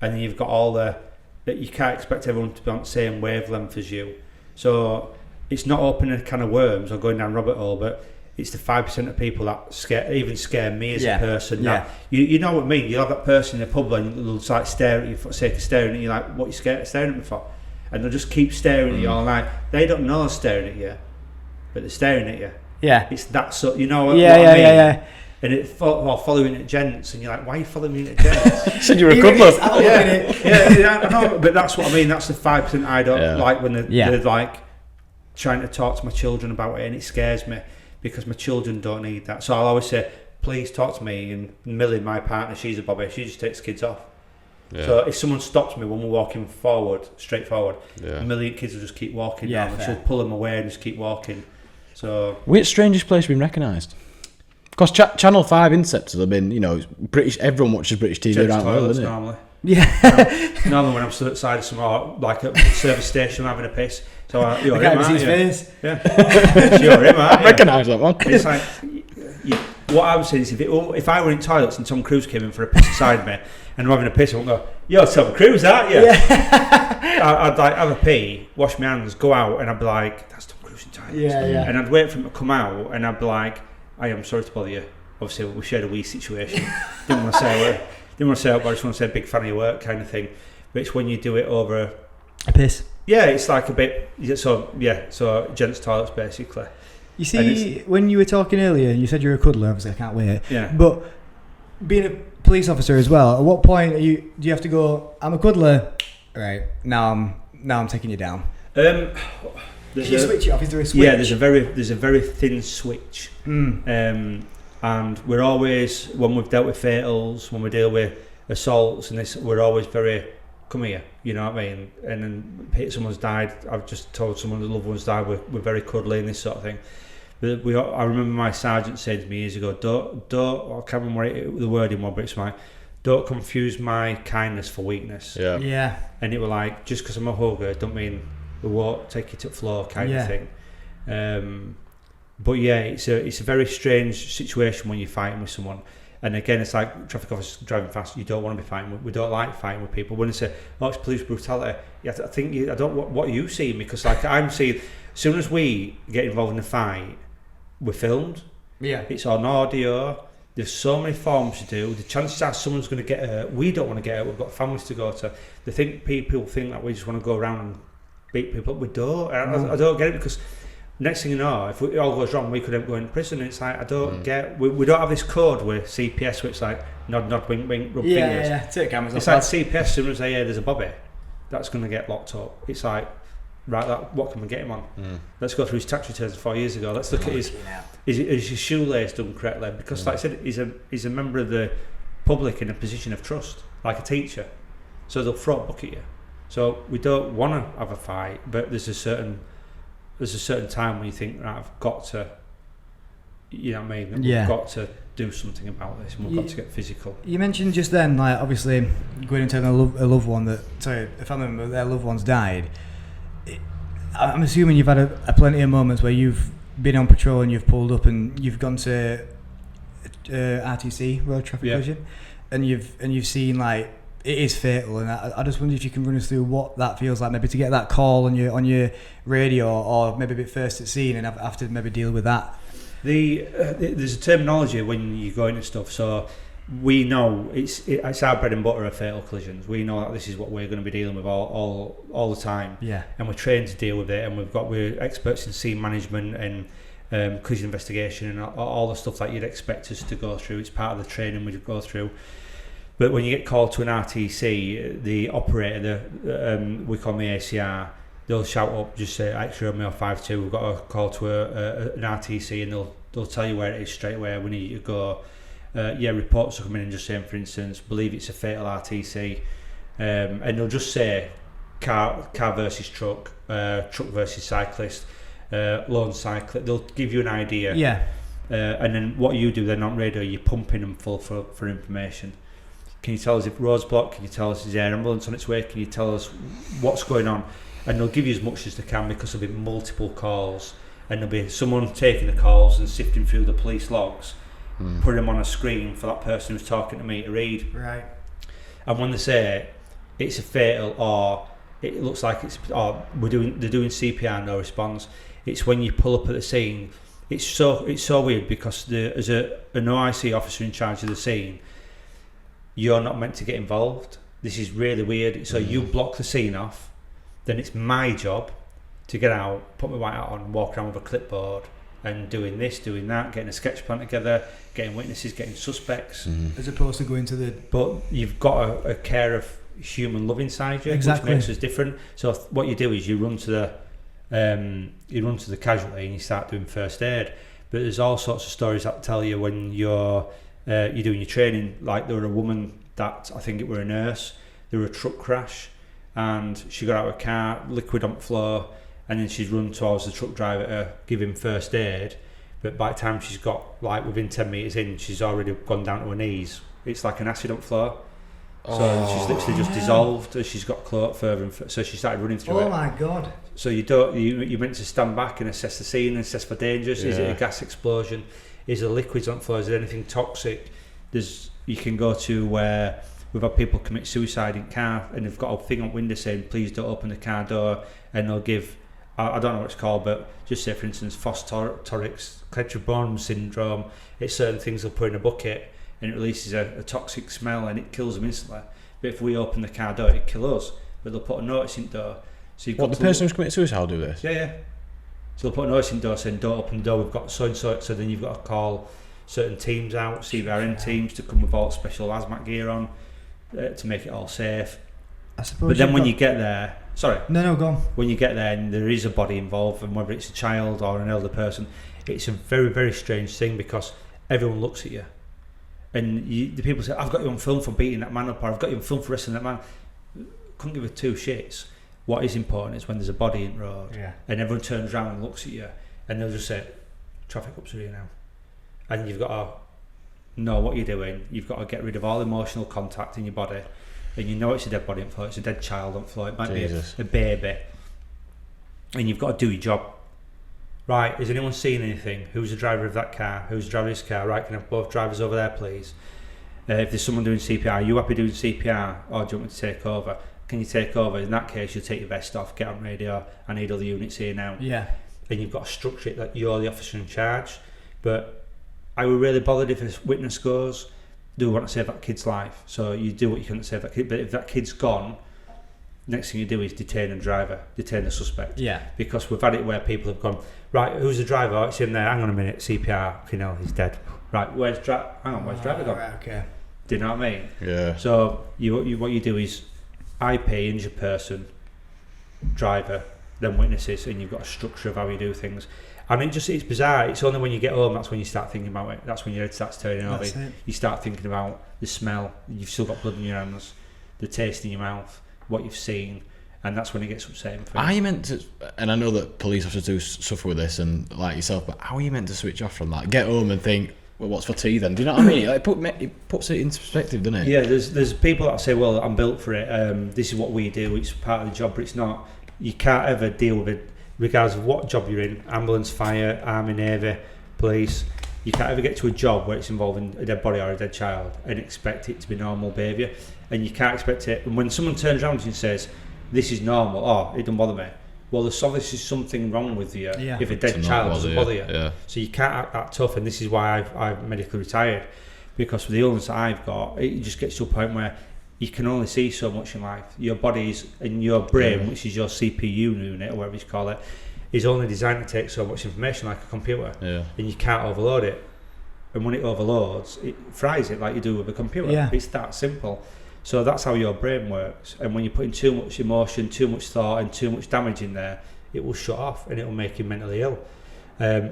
and then you've got all that you can't expect everyone to be on the same wavelength as you. So it's not opening a can of worms or going down rabbit hole, but it's the 5% of people that scare me as a person. Yeah. You know what I mean? You'll have that person in a pub and they'll just like stare at you for the sake of staring at you, like, "What are you staring at me for?" And they'll just keep staring at you all night. They don't know they're staring at you, but they're staring at you. Yeah. It's that sort, you know what I mean? Yeah. and it following at gents, and you're like, why are you following me at gents? Said you're a Here good it is, look. have a look at it. yeah, I know, but that's what I mean. That's the 5% I don't like when they're like trying to talk to my children about it, and it scares me because my children don't need that. So I'll always say, please talk to me. And Millie, my partner, she's a bobby. She just takes kids off. Yeah. So if someone stops me when we're walking straight forward, a million kids will just keep walking. Yeah, and she'll pull them away and just keep walking. So Which strangest place been recognised? Because Channel 5 Interceptors have been, British. Everyone watches British TV gents' around the world, toilets isn't it? normally. Yeah. Normally when I'm stood outside of somewhere, like at a service station, I'm having a piss. So you're The guy him, with aren't his you? face. Yeah. You're him, aren't I you? recognise that one. It's like, what I would say is if I were in toilets and Tom Cruise came in for a piss beside me and I'm having a piss, I wouldn't go, you're Tom Cruise, aren't you? Yeah. I'd like have a pee, wash my hands, go out, and I'd be like, that's Tom Cruise in toilets. Yeah. And I'd wait for him to come out, and I'd be like, I am sorry to bother you. Obviously, we shared a wee situation. Didn't want to say it, but I just want to say big fan of your work kind of thing. But it's when you do it over A piss. Yeah, it's like a bit. So gents' toilets basically. You see, when you were talking earlier, you said you're a cuddler. Obviously, I can't wait. Yeah. But being a police officer as well, at what point do you have to go? I'm a cuddler. Right now, I'm taking you down. Can you switch it off? Is there a switch? Yeah, there's a very thin switch. And we're always, when we've dealt with fatals, when we deal with assaults and this, we're always very, come here, you know what I mean? And then someone's died, I've just told someone the loved one's died, we're very cuddly and this sort of thing. But I remember my sergeant saying to me years ago, don't I can't remember what the wording was, but it's like, don't confuse my kindness for weakness. Yeah. And it was like, just because I'm a hugger, don't mean we won't take you to the floor kind of thing. But yeah, it's a very strange situation when you're fighting with someone. And again, it's like traffic officers driving fast. You don't want to be fighting. We don't like fighting with people. When they say, "Oh, it's police brutality," I think I don't. What are you seeing? Because like I'm seeing, as soon as we get involved in a fight, we're filmed. Yeah. It's on audio. There's so many forms to do. The chances are someone's going to get hurt. We don't want to get hurt. We've got families to go to. People think that we just want to go around and beat people up. We don't. I don't get it because. Next thing you know, if it all goes wrong, we could end up going to prison. It's like I don't get. We don't have this code with CPS, where it's like nod, wink, wink, rub fingers. Yeah. Take cameras off. It's like CPS. As soon as they hear there's a bobby, that's going to get locked up. It's like, right, what can we get him on? Let's go through his tax returns 4 years ago. Let's look at is his shoelace done correctly? Because, like I said, he's a member of the public in a position of trust, like a teacher. So they'll throw a bucket at you. So we don't want to have a fight, but there's a certain time when you think, right, I've got to, you know what I mean? We've got to do something about this, and we've got to get physical. You mentioned just then, like, obviously, going into a loved one a family member, their loved one's died. I'm assuming you've had a plenty of moments where you've been on patrol and you've pulled up and you've gone to RTC, road traffic collision, and you've seen, like, it is fatal, and I just wonder if you can run us through what that feels like, maybe to get that call on your radio, or maybe a bit first at scene and have to maybe deal with that. There's a terminology when you go into stuff, so we know it's our bread and butter of fatal collisions. We know that this is what we're going to be dealing with all the time, and we're trained to deal with it, and we're experts in scene management and collision investigation and all the stuff that you'd expect us to go through. It's part of the training we go through. But when you get called to an RTC, the operator, we call them the ACR, they'll shout up, just say, X-ray Romeo 52, we've got a call to an RTC, and they'll tell you where it is straight away, we need you to go. Reports will come in and just saying, for instance, believe it's a fatal RTC, and they'll just say car versus truck versus cyclist, lone cyclist. They'll give you an idea. And then what you do then on radio, you're pumping them full for information. Can you tell us if road's blocked? Can you tell us is there an ambulance on its way? Can you tell us what's going on? And they'll give you as much as they can, because there'll be multiple calls, and there'll be someone taking the calls and sifting through the police logs, putting them on a screen for that person who's talking to me to read. Right. And when they say it's a fatal, or it looks like they're doing CPR, no response, it's when you pull up at the scene. It's so weird, because as an OIC officer in charge of the scene, you're not meant to get involved. This is really weird. So you block the scene off, then it's my job to get out, put my white hat on, walk around with a clipboard and doing this, doing that, getting a sketch plan together, getting witnesses, getting suspects. As opposed to going to the... But you've got a care of human love inside you, Exactly. which makes us different. So what you do is you run to the casualty and you start doing first aid. But there's all sorts of stories that tell you when you're doing your training. Like there were a woman that, I think it were a nurse, there were a truck crash and she got out of a car, liquid on the floor, and then she's run towards the truck driver to give him first aid. But by the time she's got like within 10 metres in, she's already gone down to her knees. It's like an acid on the floor. So she's literally just dissolved as she's got caught further and so she started running through it. Oh my God. So you're meant to stand back and assess the scene and assess for dangers. Is it a gas explosion? Is there liquids on the floor? Is there anything toxic? You can go to where we've had people commit suicide in car and they've got a thing on window saying please don't open the car door, and they'll give, I don't know what it's called, but just say for instance phosphorus Cletcher-Born syndrome. It's certain things they'll put in a bucket and it releases a toxic smell and it kills them instantly. But if we open the car door, it kills us. But they'll put a notice in the door. So you've got the person who's committed suicide will do this? Yeah. So they'll put a notice in the door saying don't open the door, we've got so and so. So then you've got to call certain teams out, CBRN teams, to come with all special hazmat gear on to make it all safe. I suppose. But then when you get there, No, go on. when you get there and there is a body involved, and whether it's a child or an elder person, it's a very, very strange thing because everyone looks at you. And the people say, I've got you on film for beating that man up, or I've got you on film for wrestling that man. Couldn't give a two shits. What is important is when there's a body in the road and everyone turns around and looks at you and they'll just say, traffic ups here now. And you've got to know what you're doing. You've got to get rid of all emotional contact in your body. And you know it's a dead body on the floor, it's a dead child on the floor, it might be a baby. And you've got to do your job. Right, has anyone seen anything? Who's the driver of that car? Who's the driver of this car? Right, can I have both drivers over there, please? If there's someone doing CPR, are you happy doing CPR? Or do you want me to take over? Can you take over? In that case, you'll take your vest off, get on radio, I need all the units here now. Yeah. And you've got to structure it that you're the officer in charge. But I were really bothered if a witness goes, do we want to save that kid's life? So you do what you can to save that kid. But if that kid's gone, next thing you do is detain the suspect. Yeah. Because we've had it where people have gone, right, who's the driver? Oh, it's in there, hang on a minute, CPR, you know, he's dead. Right, where's driver gone? Right, okay. Do you know what I mean? Yeah. So what you do is IP, injured person, driver, then witnesses, and you've got a structure of how you do things. And it's bizarre. It's only when you get home that's when you start thinking about it. That's when your head starts turning over. You start thinking about the smell. You've still got blood in your hands, the taste in your mouth, what you've seen, and that's when it gets upsetting. Are you meant to? And I know that police officers do suffer with this, and like yourself, but how are you meant to switch off from that? Get home and think, well, what's for tea then? Do you know what I mean? It puts it into perspective, doesn't it? Yeah, there's people that say, well, I'm built for it. This is what we do. It's part of the job, but it's not. You can't ever deal with it, regardless of what job you're in. Ambulance, fire, army, navy, police. You can't ever get to a job where it's involving a dead body or a dead child and expect it to be normal behaviour. And you can't expect it. And when someone turns around and says, "This is normal," oh, it doesn't bother me. Well, there's obviously something wrong with you if a dead child doesn't bother you. Yeah. So you can't act that tough, and this is why I've medically retired, because with the illness that I've got, it just gets to a point where you can only see so much in life. Your body's and your brain, which is your CPU unit or whatever you call it, is only designed to take so much information like a computer, and you can't overload it. And when it overloads, it fries it like you do with a computer. Yeah. It's that simple. So that's how your brain works. And when you're putting too much emotion, too much thought and too much damage in there, it will shut off and it will make you mentally ill.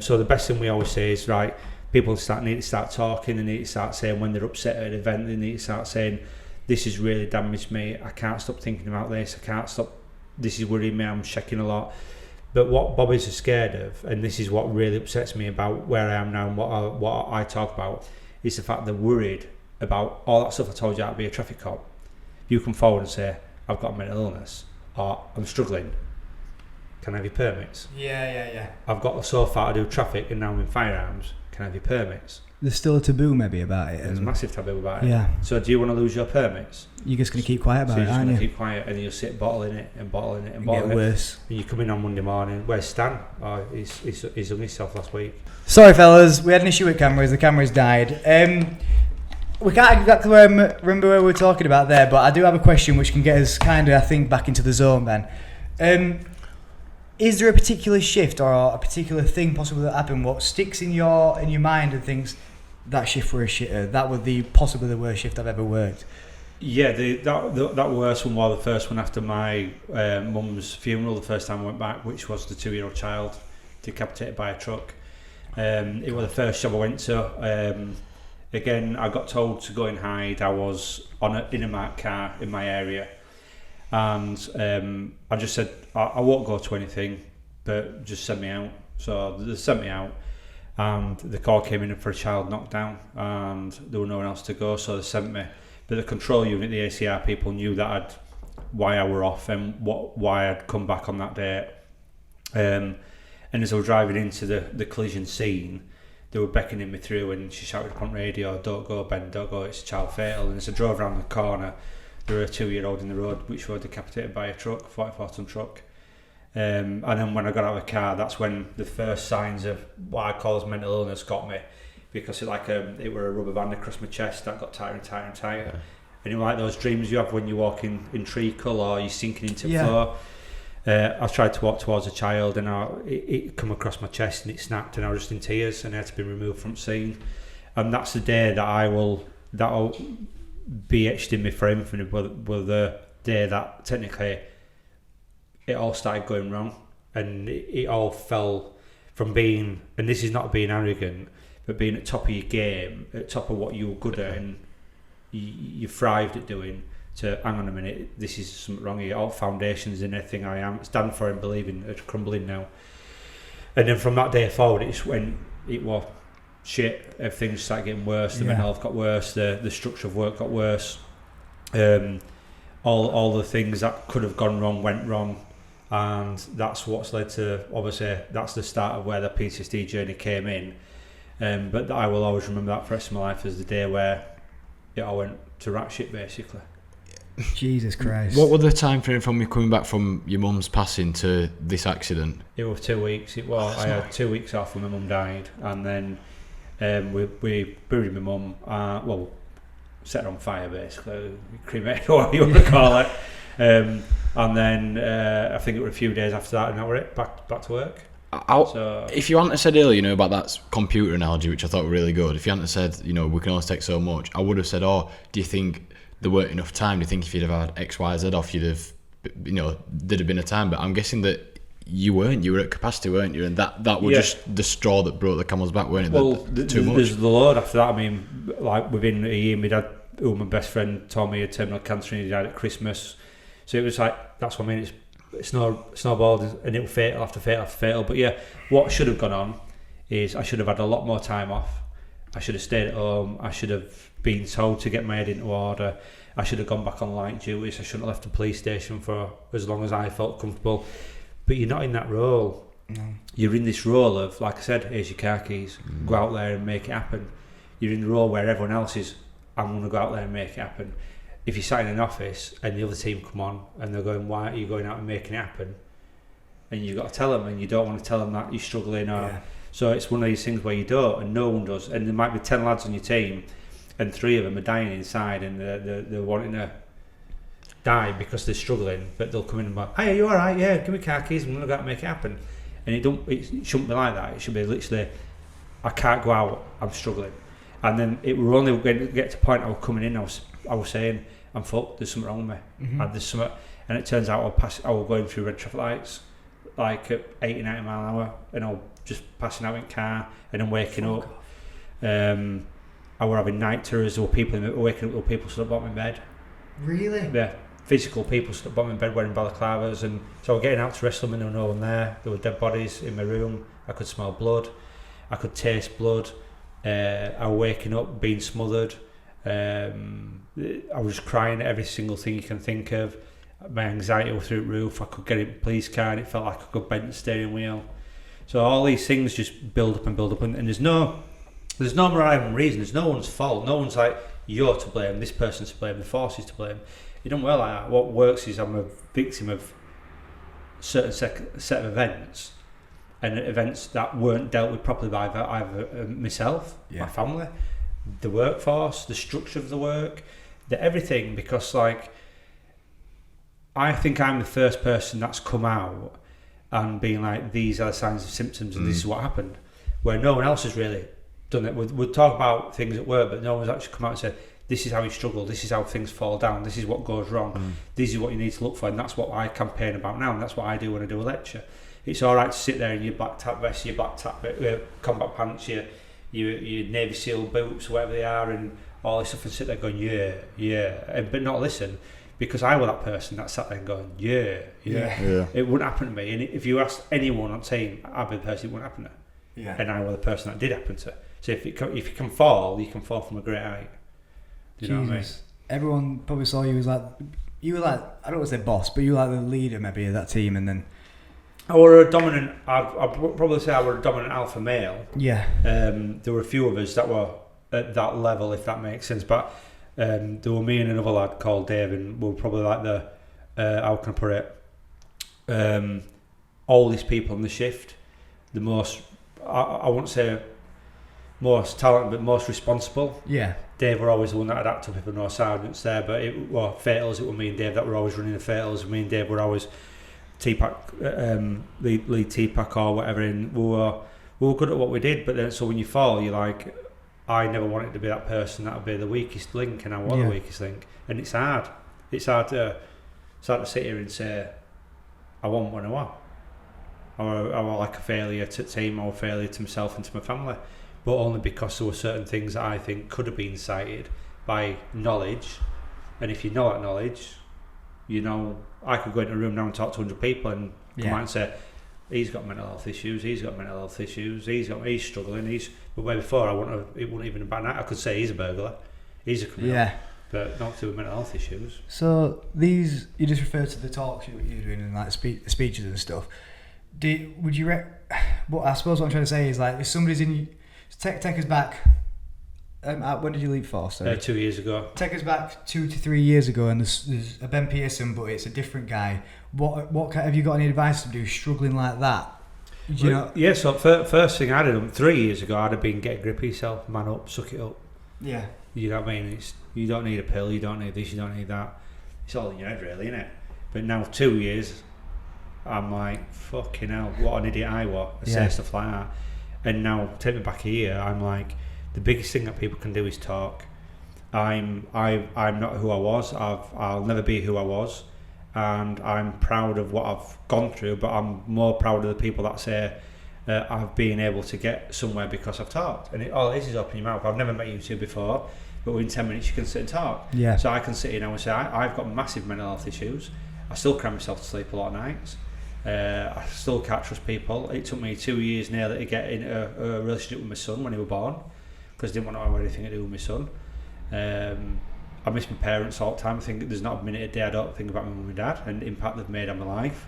So the best thing we always say is, right, people need to start talking, they need to start saying when they're upset at an event, they need to start saying, this has really damaged me, I can't stop thinking about this, this is worrying me, I'm shaking a lot. But what Bobbies are scared of, and this is what really upsets me about where I am now and what I talk about, is the fact they're worried about all that stuff I told you how to be a traffic cop. You come forward and say, I've got a mental illness, or I'm struggling, can I have your permits? Yeah. I've got so far to do traffic and now I'm in firearms, can I have your permits? There's still a taboo maybe about it. There's a massive taboo about it. Yeah. So do you want to lose your permits? You're just going to keep quiet about it, aren't you? Keep quiet, and you'll sit bottling it and bottling it and bottling get it. Worse. And you come in on Monday morning, where's Stan? Oh, he's hung himself last week. Sorry fellas, we had an issue with cameras, the cameras died. We can't exactly remember where we were talking about there, but I do have a question which can get us kind of, I think, back into the zone then. Is there a particular shift or a particular thing possibly that happened what sticks in your mind and thinks that shift were a shitter? That was possibly the worst shift I've ever worked. Yeah, that worst one was the first one after my mum's funeral. The first time I went back, which was the 2-year-old child decapitated by a truck. It was the first job I went to. Again, I got told to go and hide. I was in a marked car in my area. And I just said, I won't go to anything, but just send me out. So they sent me out, and the call came in for a child knocked down, and there was no one else to go, so they sent me. But the control unit, the ACR people, knew that why I were off and why I'd come back on that day. And as I was driving into the collision scene, they were beckoning me through, and she shouted upon radio, "Don't go, Ben, don't go, it's child fatal." And as I drove around the corner, there were a 2-year-old in the road which were decapitated by a truck, 44-ton truck. And then when I got out of the car, that's when the first signs of what I call as mental illness got me, because it were a rubber band across my chest that got tighter and tighter and tighter. Yeah. And it was like those dreams you have when you're walking in treacle or you're sinking into the floor. I tried to walk towards a child, and it come across my chest and it snapped, and I was just in tears, and I had to be removed from scene. And that's the day that'll be etched in me for infinite, were the day that technically it all started going wrong, and it all fell from being, and this is not being arrogant, but being at top of your game, at top of what you were good at and you thrived at doing, to hang on a minute, this is something wrong here. All foundations in everything I stand for and believe in are crumbling now. And then from that day forward, it's when it was shit, everything started getting worse, the mental health got worse, the structure of work got worse, all the things that could have gone wrong went wrong, and that's what's led to, obviously that's the start of where the PTSD journey came in. But I will always remember that for the rest of my life as the day where it all went to rat shit, basically. Jesus Christ. What was the time frame from you coming back from your mum's passing to this accident? It was 2 weeks. I had 2 weeks off when my mum died, and then we buried my mum, set her on fire basically, cremated, or whatever you want to call it. And then I think it was a few days after that, and that were it, back to work. If you hadn't said earlier, about that computer analogy, which I thought were really good, if you hadn't said, we can only take so much, I would have said, do you think there weren't enough time? Do you think if you'd have had X, Y, Z off, you'd have, there'd have been a time? But I'm guessing that you weren't. You were at capacity, weren't you? And that was just the straw that broke the camel's back, weren't it? Well, too much. There's the load after that. I mean, like within a year, my dad, who was my best friend, told me he had terminal cancer and he died at Christmas. So it was like, that's what I mean. It's snowballed, and it was fatal after fatal after fatal. But yeah, what should have gone on is I should have had a lot more time off. I should have stayed at home. I should have been told to get my head into order. I should have gone back on light duties. I shouldn't have left the police station for as long as I felt comfortable. But you're not in that role. No. You're in this role of, like I said, here's your car keys. Go out there and make it happen. You're in the role where everyone else is, I'm going to go out there and make it happen. If you sat in an office and the other team come on and they're going, why are you going out and making it happen? And you've got to tell them, and you don't want to tell them that you're struggling. So it's one of these things where you don't, and no one does. And there might be 10 lads on your team, and 3 of them are dying inside, and they're wanting to die because they're struggling, but they'll come in and go, hey, are you alright? Yeah, give me car keys, I'm going to go out and make it happen. And it shouldn't be like that. It should be literally, I can't go out, I'm struggling. And then it were only going to get to the point I was coming in, I was saying, I'm fucked, there's something wrong with me. Mm-hmm. There's something, and it turns out I was going through red traffic lights, like at 80, 90 mile an hour, and I was just passing out in car, and then waking up. I were having night terrors, there were people waking up, there were people stood up by my bed. Really? Yeah, physical people stood up by my bed wearing balaclavas, and so I was getting out to wrestle them, and there were no one there. There were dead bodies in my room. I could smell blood, I could taste blood. I was waking up, being smothered. I was crying at every single thing you can think of. My anxiety was through the roof. I could get in a police car and it felt like I could bend the steering wheel. So all these things just build up, and there's no rhyme reason. There's no one's fault. No one's like, you're to blame, this person's to blame, the force is to blame. It don't work like that. What works is I'm a victim of a certain set of events, and events that weren't dealt with properly by either myself, my family, the workforce, the structure of the work, everything. Because like, I think I'm the first person that's come out and being like, these are the signs and symptoms, and this is what happened, where no one else has really done it. We'll talk about things at work, but no one's actually come out and said, this is how you struggle, this is how things fall down, this is what goes wrong, this is what you need to look for, and that's what I campaign about now, and that's what I do when I do a lecture. It's all right to sit there in your black tap vest, your black tap combat pants, your Navy SEAL boots, whatever they are, and all this stuff, and sit there going, but not listen, because I was that person that sat there and going, yeah. It wouldn't happen to me, and if you asked anyone on team, I'd be the person it wouldn't happen to, and I was the person that did happen to. So if you can fall, you can fall from a great height. Do you know what I mean? Everyone probably saw you as like, I don't want to say boss, but you were like the leader maybe of that team, and then I were a dominant. I'd probably say I were a dominant alpha male. Yeah. There were a few of us that were at that level, if that makes sense. But there were me and another lad called Dave, and we were probably like the how can I put it? Oldest people on the shift, the most. I won't say most talented, but most responsible. Yeah. Dave were always the one that had act up if there were no sergeants there, but it were fatals. It were me and Dave that were always running the fatals. Me and Dave were always TPAC, lead TPAC or whatever, and we were good at what we did. But then, so when you fall, you're like, I never wanted to be that person that would be the weakest link, and I was the weakest link, and it's hard. It's hard to sit here and say I wasn't what I was. I was like a failure to the team, or a failure to myself and to my family, but only because there were certain things that I think could have been cited by knowledge, and if you know that knowledge, you know, I could go into a room now and talk to 100 people and come out and say, he's got mental health issues, he's struggling, but where before it wouldn't even ban out. I could say he's a burglar, he's a criminal, but not to mental health issues. So these, you just refer to the talks you're doing and like speeches and stuff. What I suppose what I'm trying to say is, like, if somebody's in, take us back. When did you leave for? 2 years ago. Take us back 2 to 3 years ago, and there's a Ben Pearson, but it's a different guy. What have you got any advice to do struggling like that? Do you know? Yeah. So first thing I did 3 years ago, I'd have been get a grip of yourself, man up, suck it up. Yeah. You know what I mean? You don't need a pill, you don't need this, you don't need that. It's all in your head, really, isn't it? But now 2 years, I'm like, fucking hell, what an idiot I was. I say stuff like that. And now, take me back a year, I'm like, the biggest thing that people can do is talk. I'm not who I was. I'll never be who I was, and I'm proud of what I've gone through. But I'm more proud of the people that say I've been able to get somewhere because I've talked. And all it is open your mouth. I've never met you two before, but within 10 minutes you can sit and talk. Yeah. So I can sit here now and say I've got massive mental health issues. I still cram myself to sleep a lot of nights. I still can't trust people. It took me 2 years nearly to get in a relationship with my son when he was born, because I didn't want to have anything to do with my son. I miss my parents all the time. I think there's not a minute a day I don't think about my mum and dad and the impact they've made on my life.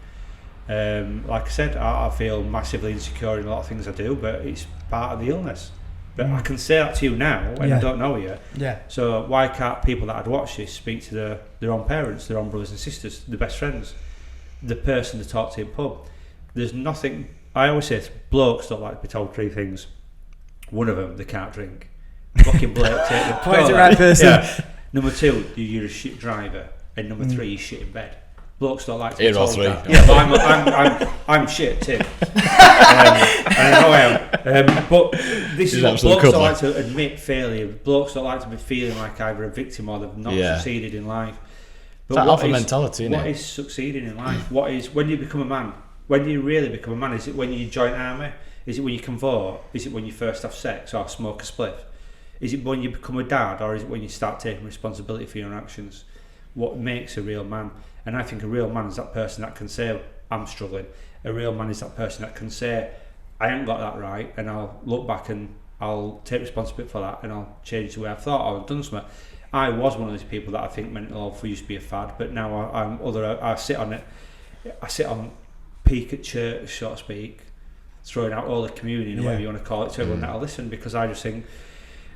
Like I said, I feel massively insecure in a lot of things I do, but it's part of the illness. But I can say that to you now when I don't know you. Yeah. So why can't people that had watched this speak to their own parents, their own brothers and sisters, their best friends, the person to talk to in pub? There's nothing. I always say blokes don't like to be told three things. One of them, they can't drink. Fucking Blake, take the point to the right person. Yeah. Number two, you're a shit driver, and number three, you're shit in bed. Blokes don't like to be told that. Yeah, but I'm shit too. I know I am. But this is what blokes don't like to admit failure. Blokes don't like to be feeling like either a victim or they've not succeeded in life. But it's alpha mentality, isn't it? What is succeeding in life? What is when you become a man? When you really become a man? Is it when you join army? Is it when you can vote? Is it when you first have sex or smoke a spliff? Is it when you become a dad, or is it when you start taking responsibility for your own actions? What makes a real man? And I think a real man is that person that can say, I'm struggling. A real man is that person that can say, I ain't got that right, and I'll look back and I'll take responsibility for that, and I'll change the way I've thought or I've done something. I was one of those people that I think mental health used to be a fad, but now I sit on it. I sit on peak at church, so to speak, throwing out all the communion, whatever you want to call it, to everyone that'll listen, because I just think,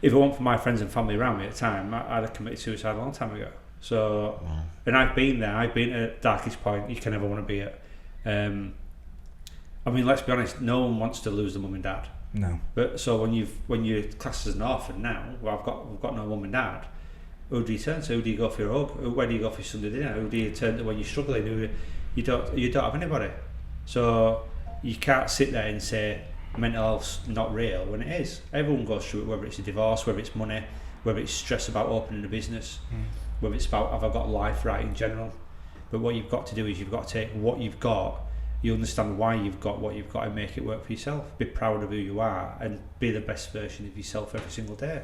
if it weren't for my friends and family around me at the time, I'd have committed suicide a long time ago. So, and I've been there. I've been at the darkest point you can ever want to be at. I mean, let's be honest. No one wants to lose their mum and dad. No. But so when you're classed as an orphan now, well, we've got no mum and dad. Who do you turn to? Who do you go for your hug? Where do you go for your Sunday dinner? Who do you turn to when you're struggling? You don't have anybody. So you can't sit there and say mental health's not real when it is. Everyone goes through it, whether it's a divorce, whether it's money, whether it's stress about opening a business, whether it's about have I got life right in general. But what you've got to do is you've got to take what you've got, you understand why you've got what you've got, and make it work for yourself. Be proud of who you are and be the best version of yourself every single day.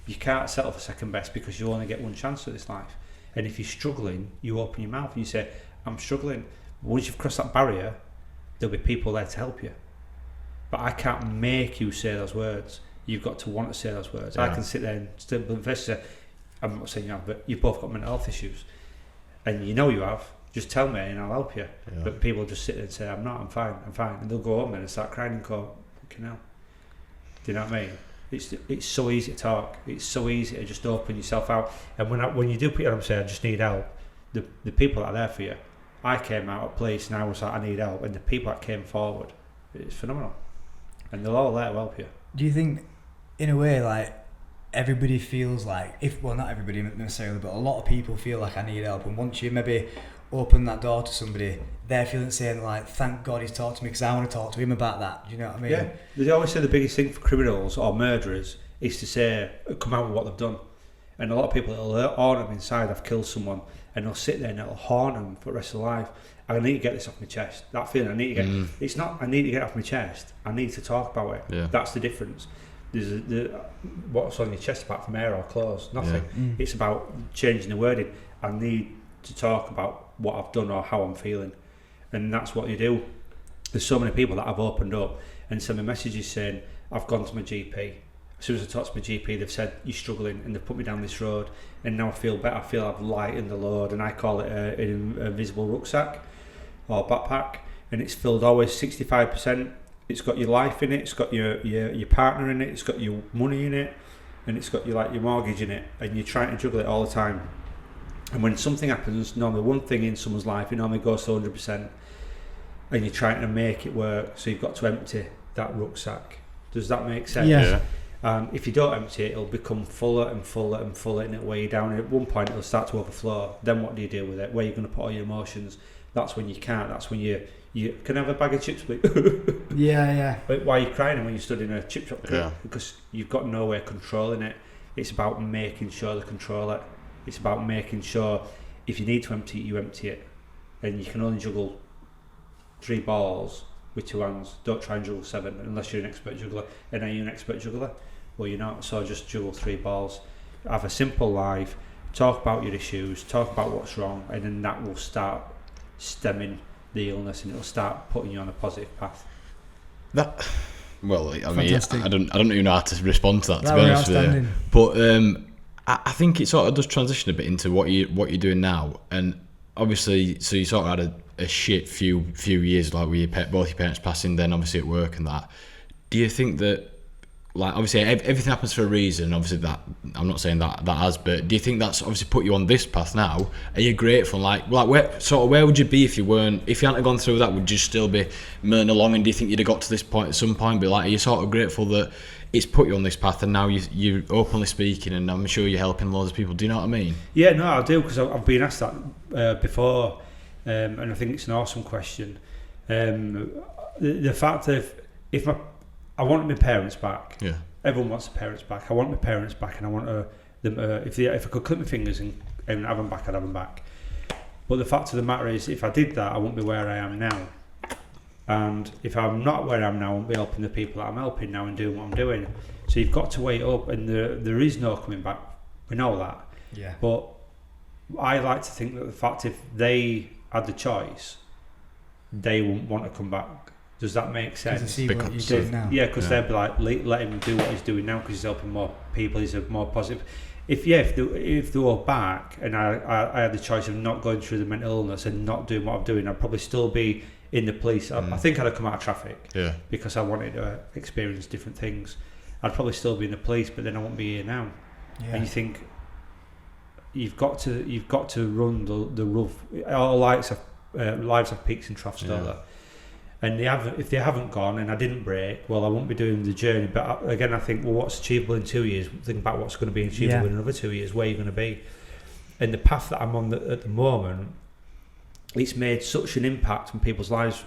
You can't settle for second best because you only get one chance at this life. And if you're struggling, you open your mouth and you say, I'm struggling. Once you've crossed that barrier, there'll be people there to help you. But I can't make you say those words. You've got to want to say those words. Yeah. I can sit there and still say, I'm not saying you have, but you've both got mental health issues. And you know you have. Just tell me and I'll help you. Yeah. But people just sit there and say, I'm fine. And they'll go home and start crying and go, fucking hell. Do you know what I mean? It's so easy to talk. It's so easy to just open yourself out. And when you do put your arm and say, I just need help, the people that are there for you. I came out of place and I was like, I need help. And the people that came forward, it's phenomenal. And they're all there to help you. Do you think, in a way, like, everybody feels like, not everybody necessarily, but a lot of people feel like I need help, and once you maybe open that door to somebody, they're feeling saying like, thank God he's talked to me because I want to talk to him about that. Do you know what I mean? Yeah. They always say the biggest thing for criminals or murderers is to say, come out with what they've done. And a lot of people, it'll haunt them inside, I've killed someone, and they'll sit there and it'll haunt them for the rest of their life. I need to get this off my chest. That feeling I need to get, it's not I need to get it off my chest, I need to talk about it. Yeah. That's the difference. There's what's on your chest apart from hair or clothes, nothing. Yeah. It's about changing the wording. I need to talk about what I've done or how I'm feeling, and that's what you do. There's so many people that have opened up and sent me messages saying, I've gone to my GP. As soon as I talked to my GP, they've said, you're struggling, and they've put me down this road, and now I feel better. I feel I've lightened the load, and I call it an invisible rucksack or backpack, and it's filled always 65%. It's got your life in it, it's got your partner in it, it's got your money in it, and it's got your mortgage in it, and you're trying to juggle it all the time. And when something happens, normally one thing in someone's life, it normally goes to 100%, and you're trying to make it work, so you've got to empty that rucksack. Does that make sense? Yeah. If you don't empty it, it'll become fuller and fuller and fuller, and it'll weigh you down. And at one point, it'll start to overflow. Then what do you do with it? Where are you going to put all your emotions? That's when you can't. That's when you can have a bag of chips, please. Yeah. But why are you crying when you're stood in a chip shop? Yeah. Because you've got no way of controlling it. It's about making sure to control it. It's about making sure if you need to empty it, you empty it. And you can only juggle 3 balls with 2 hands. Don't try and juggle 7 unless you're an expert juggler. And are you an expert juggler? Well, you're not. So just juggle 3 balls. Have a simple life. Talk about your issues. Talk about what's wrong, and then that will start stemming the illness, and it'll start putting you on a positive path. Well, I mean, I don't even know how to respond to that, to be honest with you. But I think it sort of does transition a bit into what you're doing now, and obviously, so you sort of had a shit few years, like with both your parents passing, then obviously at work and that. Do you think that, like, obviously everything happens for a reason, obviously that, I'm not saying that has, but do you think that's obviously put you on this path now? Are you grateful? Like where would you be if you hadn't gone through that? Would you still be milling along, and do you think you'd have got to this point at some point? But like, are you sort of grateful that it's put you on this path, and now you're openly speaking, and I'm sure you're helping loads of people? Do you know what I mean? Yeah, no, I do, because I've been asked that before, and I think it's an awesome question. The fact that if I want my parents back. Yeah. Everyone wants their parents back. I want my parents back, and I want them. If I could clip my fingers and have them back, I'd have them back. But the fact of the matter is, if I did that, I wouldn't be where I am now. And if I'm not where I am now, I won't be helping the people that I'm helping now and doing what I'm doing. So you've got to wait up, and there is no coming back. We know that. Yeah. But I like to think that the fact if they had the choice, they wouldn't want to come back. Does that make sense? Because see what you're doing now. Yeah, because they'd be like, let him do what he's doing now, because he's helping more people. He's a more positive. If they were back, and I had the choice of not going through the mental illness and not doing what I'm doing, I'd probably still be in the police. I think I'd have come out of traffic. Yeah. Because I wanted to experience different things. I'd probably still be in the police, but then I won't be here now. Yeah. And you think you've got to run the rough. All lives have peaks and troughs, don't they? And if they haven't gone, and I didn't break, well, I won't be doing the journey. But again, I think, well, what's achievable in 2 years? Think about what's going to be achievable in another 2 years. Where you're going to be, and the path that I'm on at the moment, it's made such an impact on people's lives.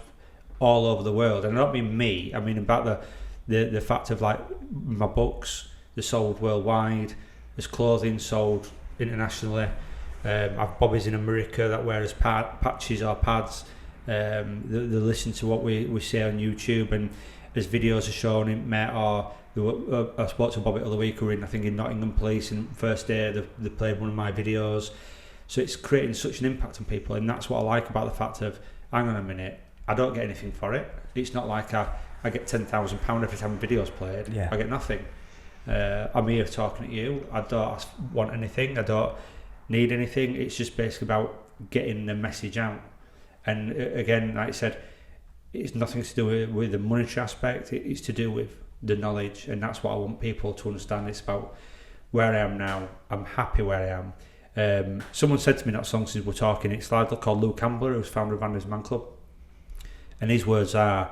all over the world, and I don't mean me. I mean about the fact of like my books, they're sold worldwide. There's clothing sold internationally. I've bobbies in America that wear as patches or pads. They listen to what we say on YouTube, and as videos are shown in Met, or I spoke to Bobby the other week who were in, I think, in Nottingham Police, and first day they played one of my videos. So it's creating such an impact on people, and that's what I like about the fact of, hang on a minute, I don't get anything for it. It's not like I get £10,000 every time a video's played. Yeah. I get nothing. I'm here talking at you. I don't want anything. I don't need anything. It's just basically about getting the message out. And again, like I said, it's nothing to do with the monetary aspect. It's to do with the knowledge, and that's what I want people to understand. It's about where I am now. I'm happy where I am. Someone said to me not so long since we're talking, it's a lad called Luke Campbell, who's founder of Anders Man Club, and his words are,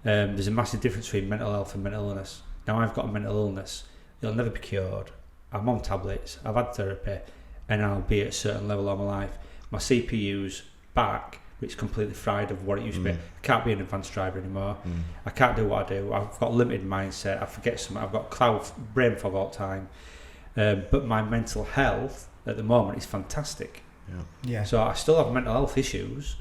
there's a massive difference between mental health and mental illness. Now I've got a mental illness, it'll never be cured. I'm on tablets, I've had therapy, and I'll be at a certain level of my life. My CPU's back, which is completely fried of what it used to be. I can't be an advanced driver anymore. I can't do what I do. I've got a limited mindset. I forget something. I've got brain fog all the time. But my mental health at the moment is fantastic. Yeah. So I still have mental health issues,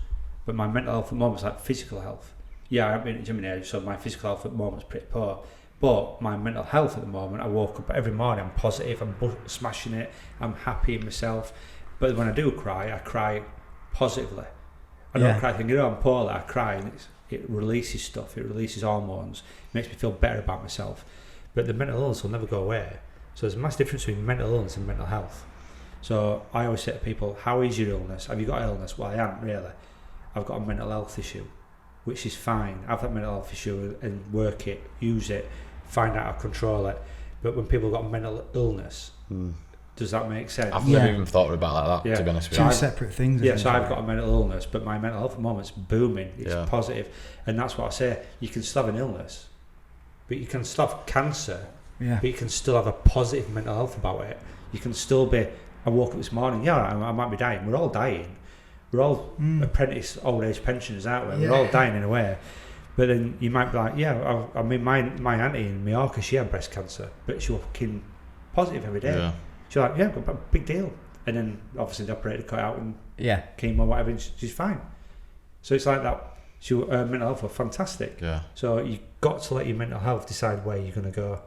but my mental health at the moment is like physical health. Yeah, I've been at gym in age, so my physical health at the moment is pretty poor. But my mental health at the moment, I woke up every morning, I'm positive, I'm smashing it, I'm happy in myself. But when I do cry, I cry positively. I don't cry thinking, oh, I'm poorly. I cry, and it releases stuff, it releases hormones, it makes me feel better about myself. But the mental illness will never go away. So there's a massive difference between mental illness and mental health. So I always say to people, how is your illness? Have you got illness? Well, I haven't really. I've got a mental health issue, which is fine. I've got a mental health issue and work it, use it, find out how to control it. But when people got mental illness, does that make sense? I've never even thought about it like that, to be honest with you. Two separate things. Yeah, so I've got a mental illness, but my mental health at the moment is booming. It's positive. And that's what I say. You can still have an illness, but you can still have cancer, but you can still have a positive mental health about it. You can still be, I woke up this morning, I might be dying. We're all dying. We're all apprentice old age pensioners, aren't we? We're all dying in a way. But then you might be like, I mean, my auntie in Mallorca, she had breast cancer, but she was fucking positive every day. Yeah. She's like, big deal. And then obviously the operator cut out and chemo, whatever, and she's fine. So it's like that. Her mental health was fantastic. Yeah. So you've got to let your mental health decide where you're going to go.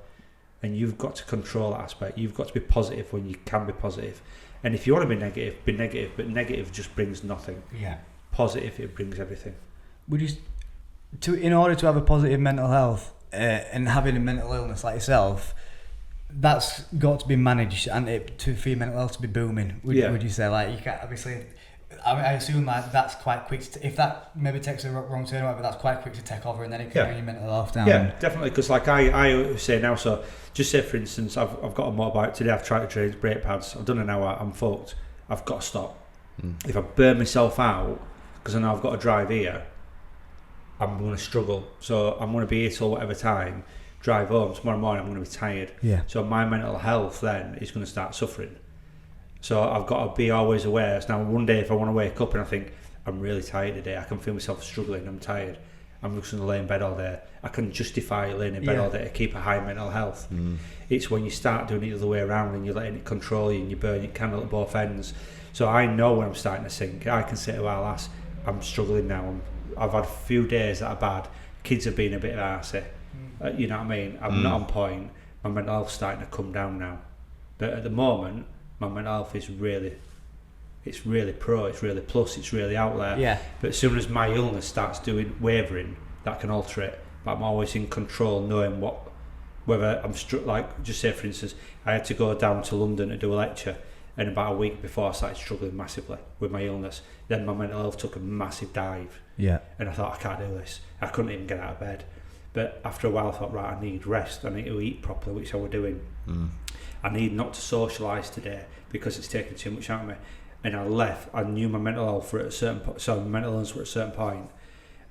And you've got to control that aspect. You've got to be positive when you can be positive. And if you want to be negative, but negative just brings nothing. Yeah. Positive, it brings everything. Would you, in order to have a positive mental health and having a mental illness like yourself, that's got to be managed, and for your mental health to be booming. Would you say, like, you can't obviously? I assume like that's quite quick. If that maybe takes a wrong turn, but that's quite quick to take over, and then it can bring your mental health down. Yeah, definitely. Because like I say now, so just say for instance, I've got a motorbike today. I've tried to change brake pads. I've done an hour. I'm fucked. I've got to stop. If I burn myself out because I know I've got to drive here, I'm going to struggle. So I'm going to be here till whatever time. Drive home tomorrow morning, I'm going to be tired. Yeah. So my mental health then is going to start suffering. So I've got to be always aware. So now one day if I want to wake up and I think I'm really tired today, I can feel myself struggling, I'm tired, I'm just going to lay in bed all day. I can justify laying in bed all day to keep a high mental health. It's when you start doing it the other way around and you're letting it control you and you burn your candle at both ends. So I know when I'm starting to sink. I can say, well, lass, I'm struggling now. I've had a few days that are bad. Kids have been a bit arsey. You know what I mean? I'm not on point. My mental health's starting to come down now. But at the moment, my mental health is really pro, it's really plus, it's really out there. Yeah. But as soon as my illness starts wavering, that can alter it. But I'm always in control, knowing whether I'm like, just say for instance, I had to go down to London to do a lecture, and about a week before I started struggling massively with my illness. Then my mental health took a massive dive. Yeah. And I thought, I can't do this. I couldn't even get out of bed. But after a while I thought, right, I need rest, I need to eat properly, which I was doing. I need not to socialise today because it's taking too much out of me. And I left, I knew my mental health were at a certain point, so my mental illness were at a certain point,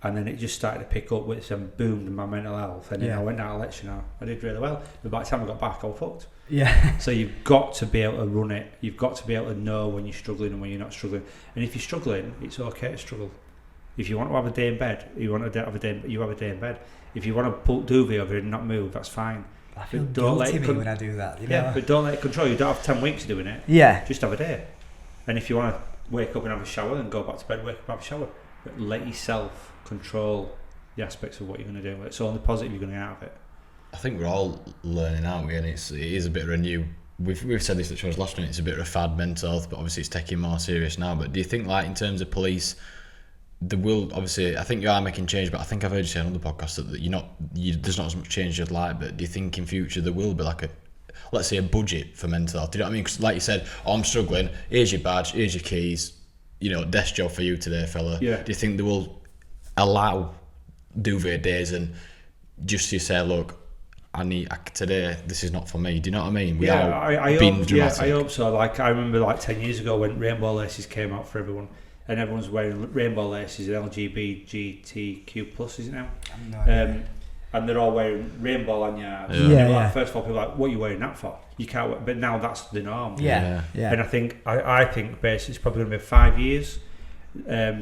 and then it just started to pick up with some boom in my mental health, and then I went down a lecture now. I did really well, but by the time I got back I was fucked. Yeah. So you've got to be able to run it, you've got to be able to know when you're struggling and when you're not struggling. And if you're struggling, it's okay to struggle. If you want to have a day in bed, you have a day in bed. If you want to pull duvet over and not move, that's fine. I feel But don't let guilty it when I do that. You Yeah, know? but don't let it control you. You don't have 10 weeks doing it. Yeah. Just have a day. And if you want to wake up and have a shower and go back to bed, wake up and have a shower. But let yourself control the aspects of what you're going to do. It's only positive you're going to get out of it. I think we're all learning, aren't we? And it is a bit of a new. We've said this at shows last night. It's a bit of a fad, mental health, but obviously it's taking more serious now. But do you think, like, in terms of police, there will obviously? I think you are making change, but I think I've heard you say on other podcasts that there's not as much change as you'd like. But do you think in future there will be like let's say a budget for mental health? Do you know what I mean? Because like you said, I'm struggling. Here's your badge. Here's your keys. Desk job for you today, fella. Yeah. Do you think they will allow duvet days and just you say, look, today this is not for me? Do you know what I mean? I hope so. Like, I remember like 10 years ago when rainbow laces came out for everyone, and everyone's wearing rainbow laces, and LGBTQ plus, is it now? And they're all wearing rainbow lanyards. Yeah. First of all, people are like, what are you wearing that for? You can't wear, but now that's the norm. Yeah. And I think basically it's probably going to be 5 years,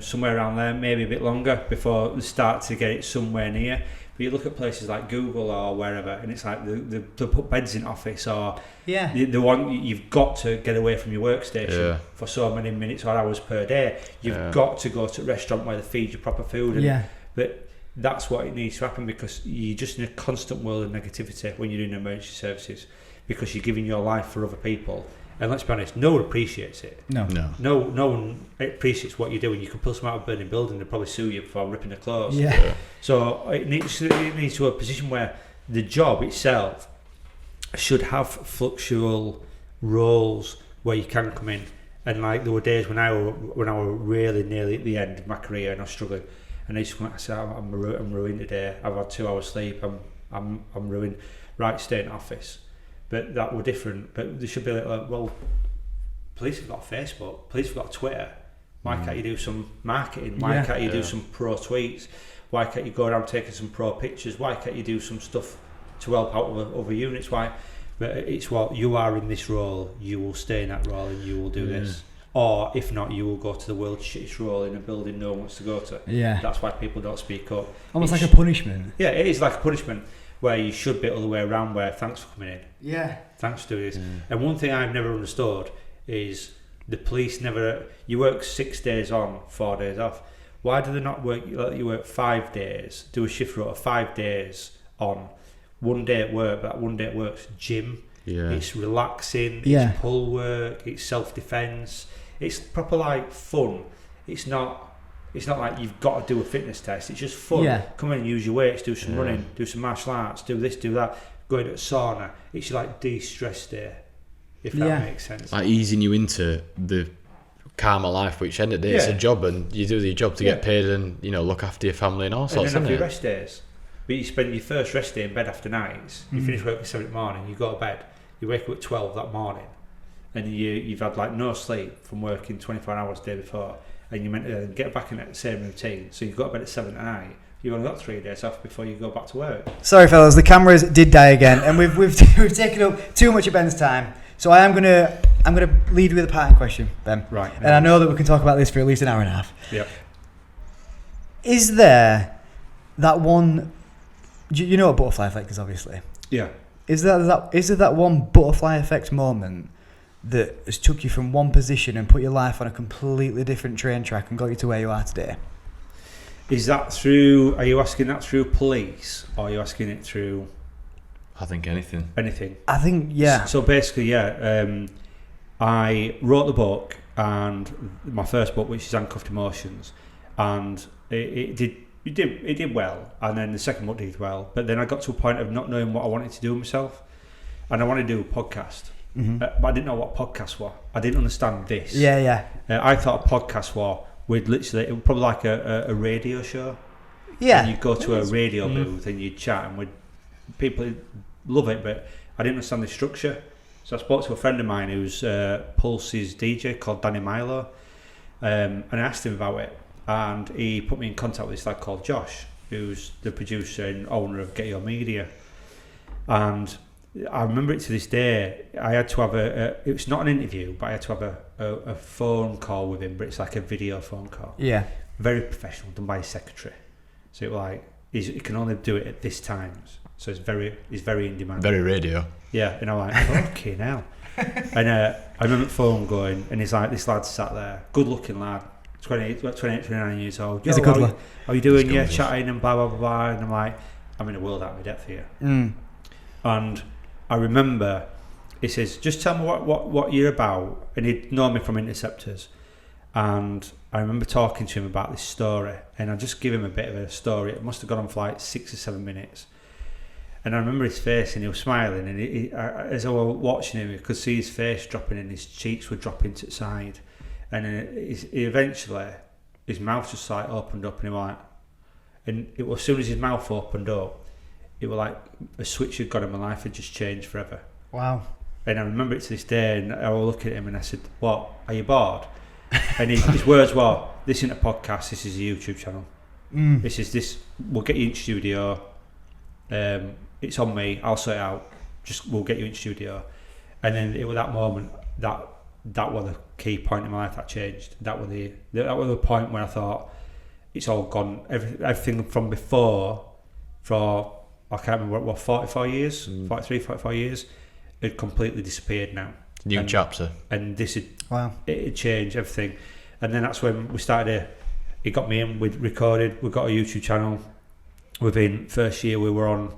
somewhere around there, maybe a bit longer before they start to get it somewhere near. But you look at places like Google or wherever, and it's like they put beds in office, or the one you've got to get away from your workstation for so many minutes or hours per day. You've got to go to a restaurant where they feed you proper food. But that's what it needs to happen, because you're just in a constant world of negativity when you're doing emergency services, because you're giving your life for other people. And let's be honest, no one appreciates it. No one appreciates what you do. And you can pull someone out of a burning building, they'll probably sue you for ripping their clothes. So it needs to a position where the job itself should have fluctual roles where you can come in. And like, there were days when I were really nearly at the end of my career and I was struggling, and I just went, I said, I'm ruined today. I've had 2 hours sleep. I'm ruined. Right, stay in office. But that were different. But there should be like, well, police have got Facebook, police have got Twitter. Why can't you do some marketing? Why can't you do some pro tweets? Why can't you go around taking some pro pictures? Why can't you do some stuff to help out other units? Why? But it's what you are in this role, you will stay in that role and you will do this. Or if not, you will go to the world's shittest role in a building no one wants to go to. That's why people don't speak up. Almost like a punishment. Yeah, it is like a punishment, where you should be all the way around, where thanks for coming in. Thanks for doing this. And one thing I've never understood is the police you work 6 days on, 4 days off. Why do they not let you work 5 days, do a shift rota 5 days on, 1 day at work, but that 1 day at work's gym. It's relaxing, it's pull work, it's self-defence, it's proper like fun. It's not like you've got to do a fitness test. It's just fun. Come in and use your weights, do some running, do some martial arts, do this, do that, go into a sauna. It's like de-stress day, if that makes sense. Like easing you into the calmer life, which end of the day it's a job, and you do your job to get paid and look after your family and all sorts. And then have your rest days. But you spend your first rest day in bed after nights. You finish work at 7 in the morning, you go to bed, you wake up at 12 that morning, and you've had like no sleep from working 24 hours the day before, and you're meant to get back in that same routine. So you've got to bed at 7 at night. You've only got 3 days off before you go back to work. Sorry, fellas, the cameras did die again, and we've taken up too much of Ben's time. So I'm gonna lead you with a parting question, Ben. Right. And I know that we can talk about this for at least an hour and a half. Yep. Is there that one? You know what butterfly effect is, obviously. Yeah. Is there that one butterfly effect moment that has took you from one position and put your life on a completely different train track and got you to where you are today? Is that through? Are you asking that through police, or are you asking it through? I think anything. I think So basically, I wrote the book, and my first book, which is Handcuffed Emotions, and it did well, and then the second book did well, but then I got to a point of not knowing what I wanted to do with myself, and I wanted to do a podcast, but I didn't know what podcasts were. I didn't understand this. I thought a podcast it would probably like a radio show. And you'd go to a radio booth and you'd chat, and people love it, but I didn't understand the structure. So I spoke to a friend of mine who's Pulse's DJ called Danny Milo, and I asked him about it, and he put me in contact with this lad called Josh, who's the producer and owner of Get Your Media. And I remember it to this day. I had to have it's not an interview, but I had to have a phone call with him, but it's like a video phone call. very professional, done by his secretary. So it was like he can only do it at this times. So he's very in demand. Very radio. Yeah, and I'm like, okay now. And I remember the phone going, and he's like, this lad sat there, good looking lad, 28, 29 years old. He's a good lad. How you doing? Yeah, chatting and blah blah blah blah. And I'm like, I'm in a world out of my depth here. And I remember he says, just tell me what you're about. And he'd known me from Interceptors. And I remember talking to him about this story, and I just give him a bit of a story. It must have gone on for like 6 or 7 minutes. And I remember his face, and he was smiling. And as I was watching him, I could see his face dropping, and his cheeks were dropping to the side. And eventually, his mouth just like opened up, and he was like, and it was as soon as his mouth opened up, it was like a switch had gone in my life had just changed forever. Wow. And I remember it to this day, and I was looking at him, and I said, "What? Are you bored?" And his words were, "This isn't a podcast. This is a YouTube channel. This. We'll get you in studio. It's on me. I'll sort it out. We'll get you in studio." And then it was that moment that was the key point in my life that changed. That was the point where I thought it's all gone. Everything from before, for I can't remember what 44 years, 43, 44 years, had completely disappeared now. New chapter. And this it changed everything. And then that's when we started. It got me in. We recorded. We got a YouTube channel. Within first year, we were on,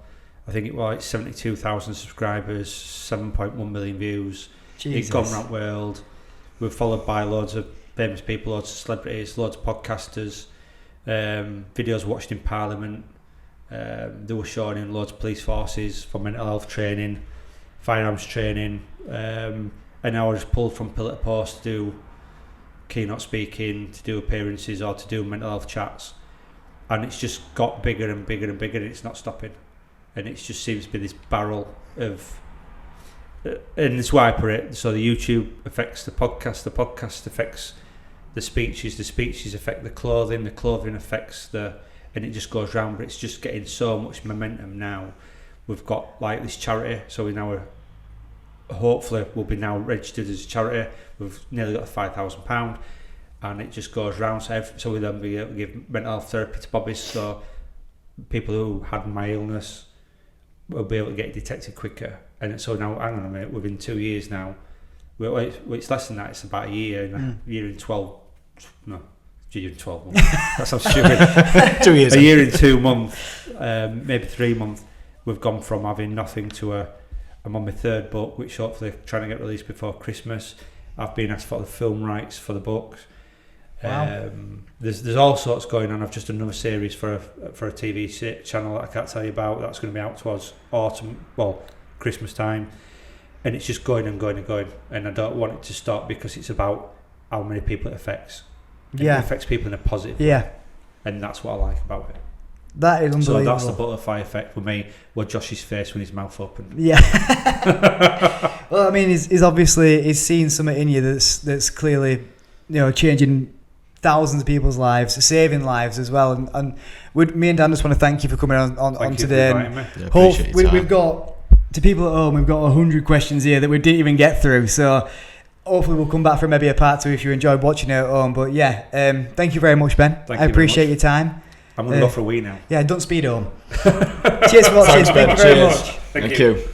I think it was like 72,000 subscribers, 7.1 million views. Jesus. It's gone around the world. We're followed by loads of famous people, loads of celebrities, loads of podcasters, videos watched in Parliament. They were showing in loads of police forces for mental health training, firearms training, and I was pulled from pillar to post to do keynote speaking, to do appearances, or to do mental health chats. And it's just got bigger and bigger and bigger, and it's not stopping. And it just seems to be this barrel of, and that's why I put it. So the YouTube affects the podcast affects the speeches affect the clothing affects and it just goes round. But it's just getting so much momentum now. We've got like this charity, so we now hopefully we'll be now registered as a charity. We've nearly got £5,000. And it just goes round. So we then be able to give mental health therapy to bobbies. So people who had my illness will be able to get it detected quicker. And so now, hang on a minute, within 2 years now, it's less than that. It's about a year and a year and 12. No, a year and 12 months. That sounds stupid. 2 years. A year and 2 months, maybe 3 months. We've gone from having nothing to I'm on my third book, which hopefully trying to get released before Christmas. I've been asked for the film rights for the books. Wow. There's all sorts going on. I've just done another series for a TV channel that I can't tell you about. That's going to be out towards Christmas time, and it's just going and going and going. And I don't want it to stop because it's about how many people it affects. It affects people in a positive way, and that's what I like about it. That is unbelievable. So that's the butterfly effect for me. With Josh's face when his mouth opened. Yeah. Well, I mean, he's seen something in you that's clearly, changing thousands of people's lives, saving lives as well. And me and Dan just want to thank you for coming on today. We've got, to people at home, we've got 100 questions here that we didn't even get through. So hopefully we'll come back for maybe a part 2 if you enjoyed watching it at home. But thank you very much, Ben. I appreciate your time. I'm going to go for a wee now. Yeah, don't speed home. Cheers for watching. Thanks, Ben. Thank you very much. Thank you.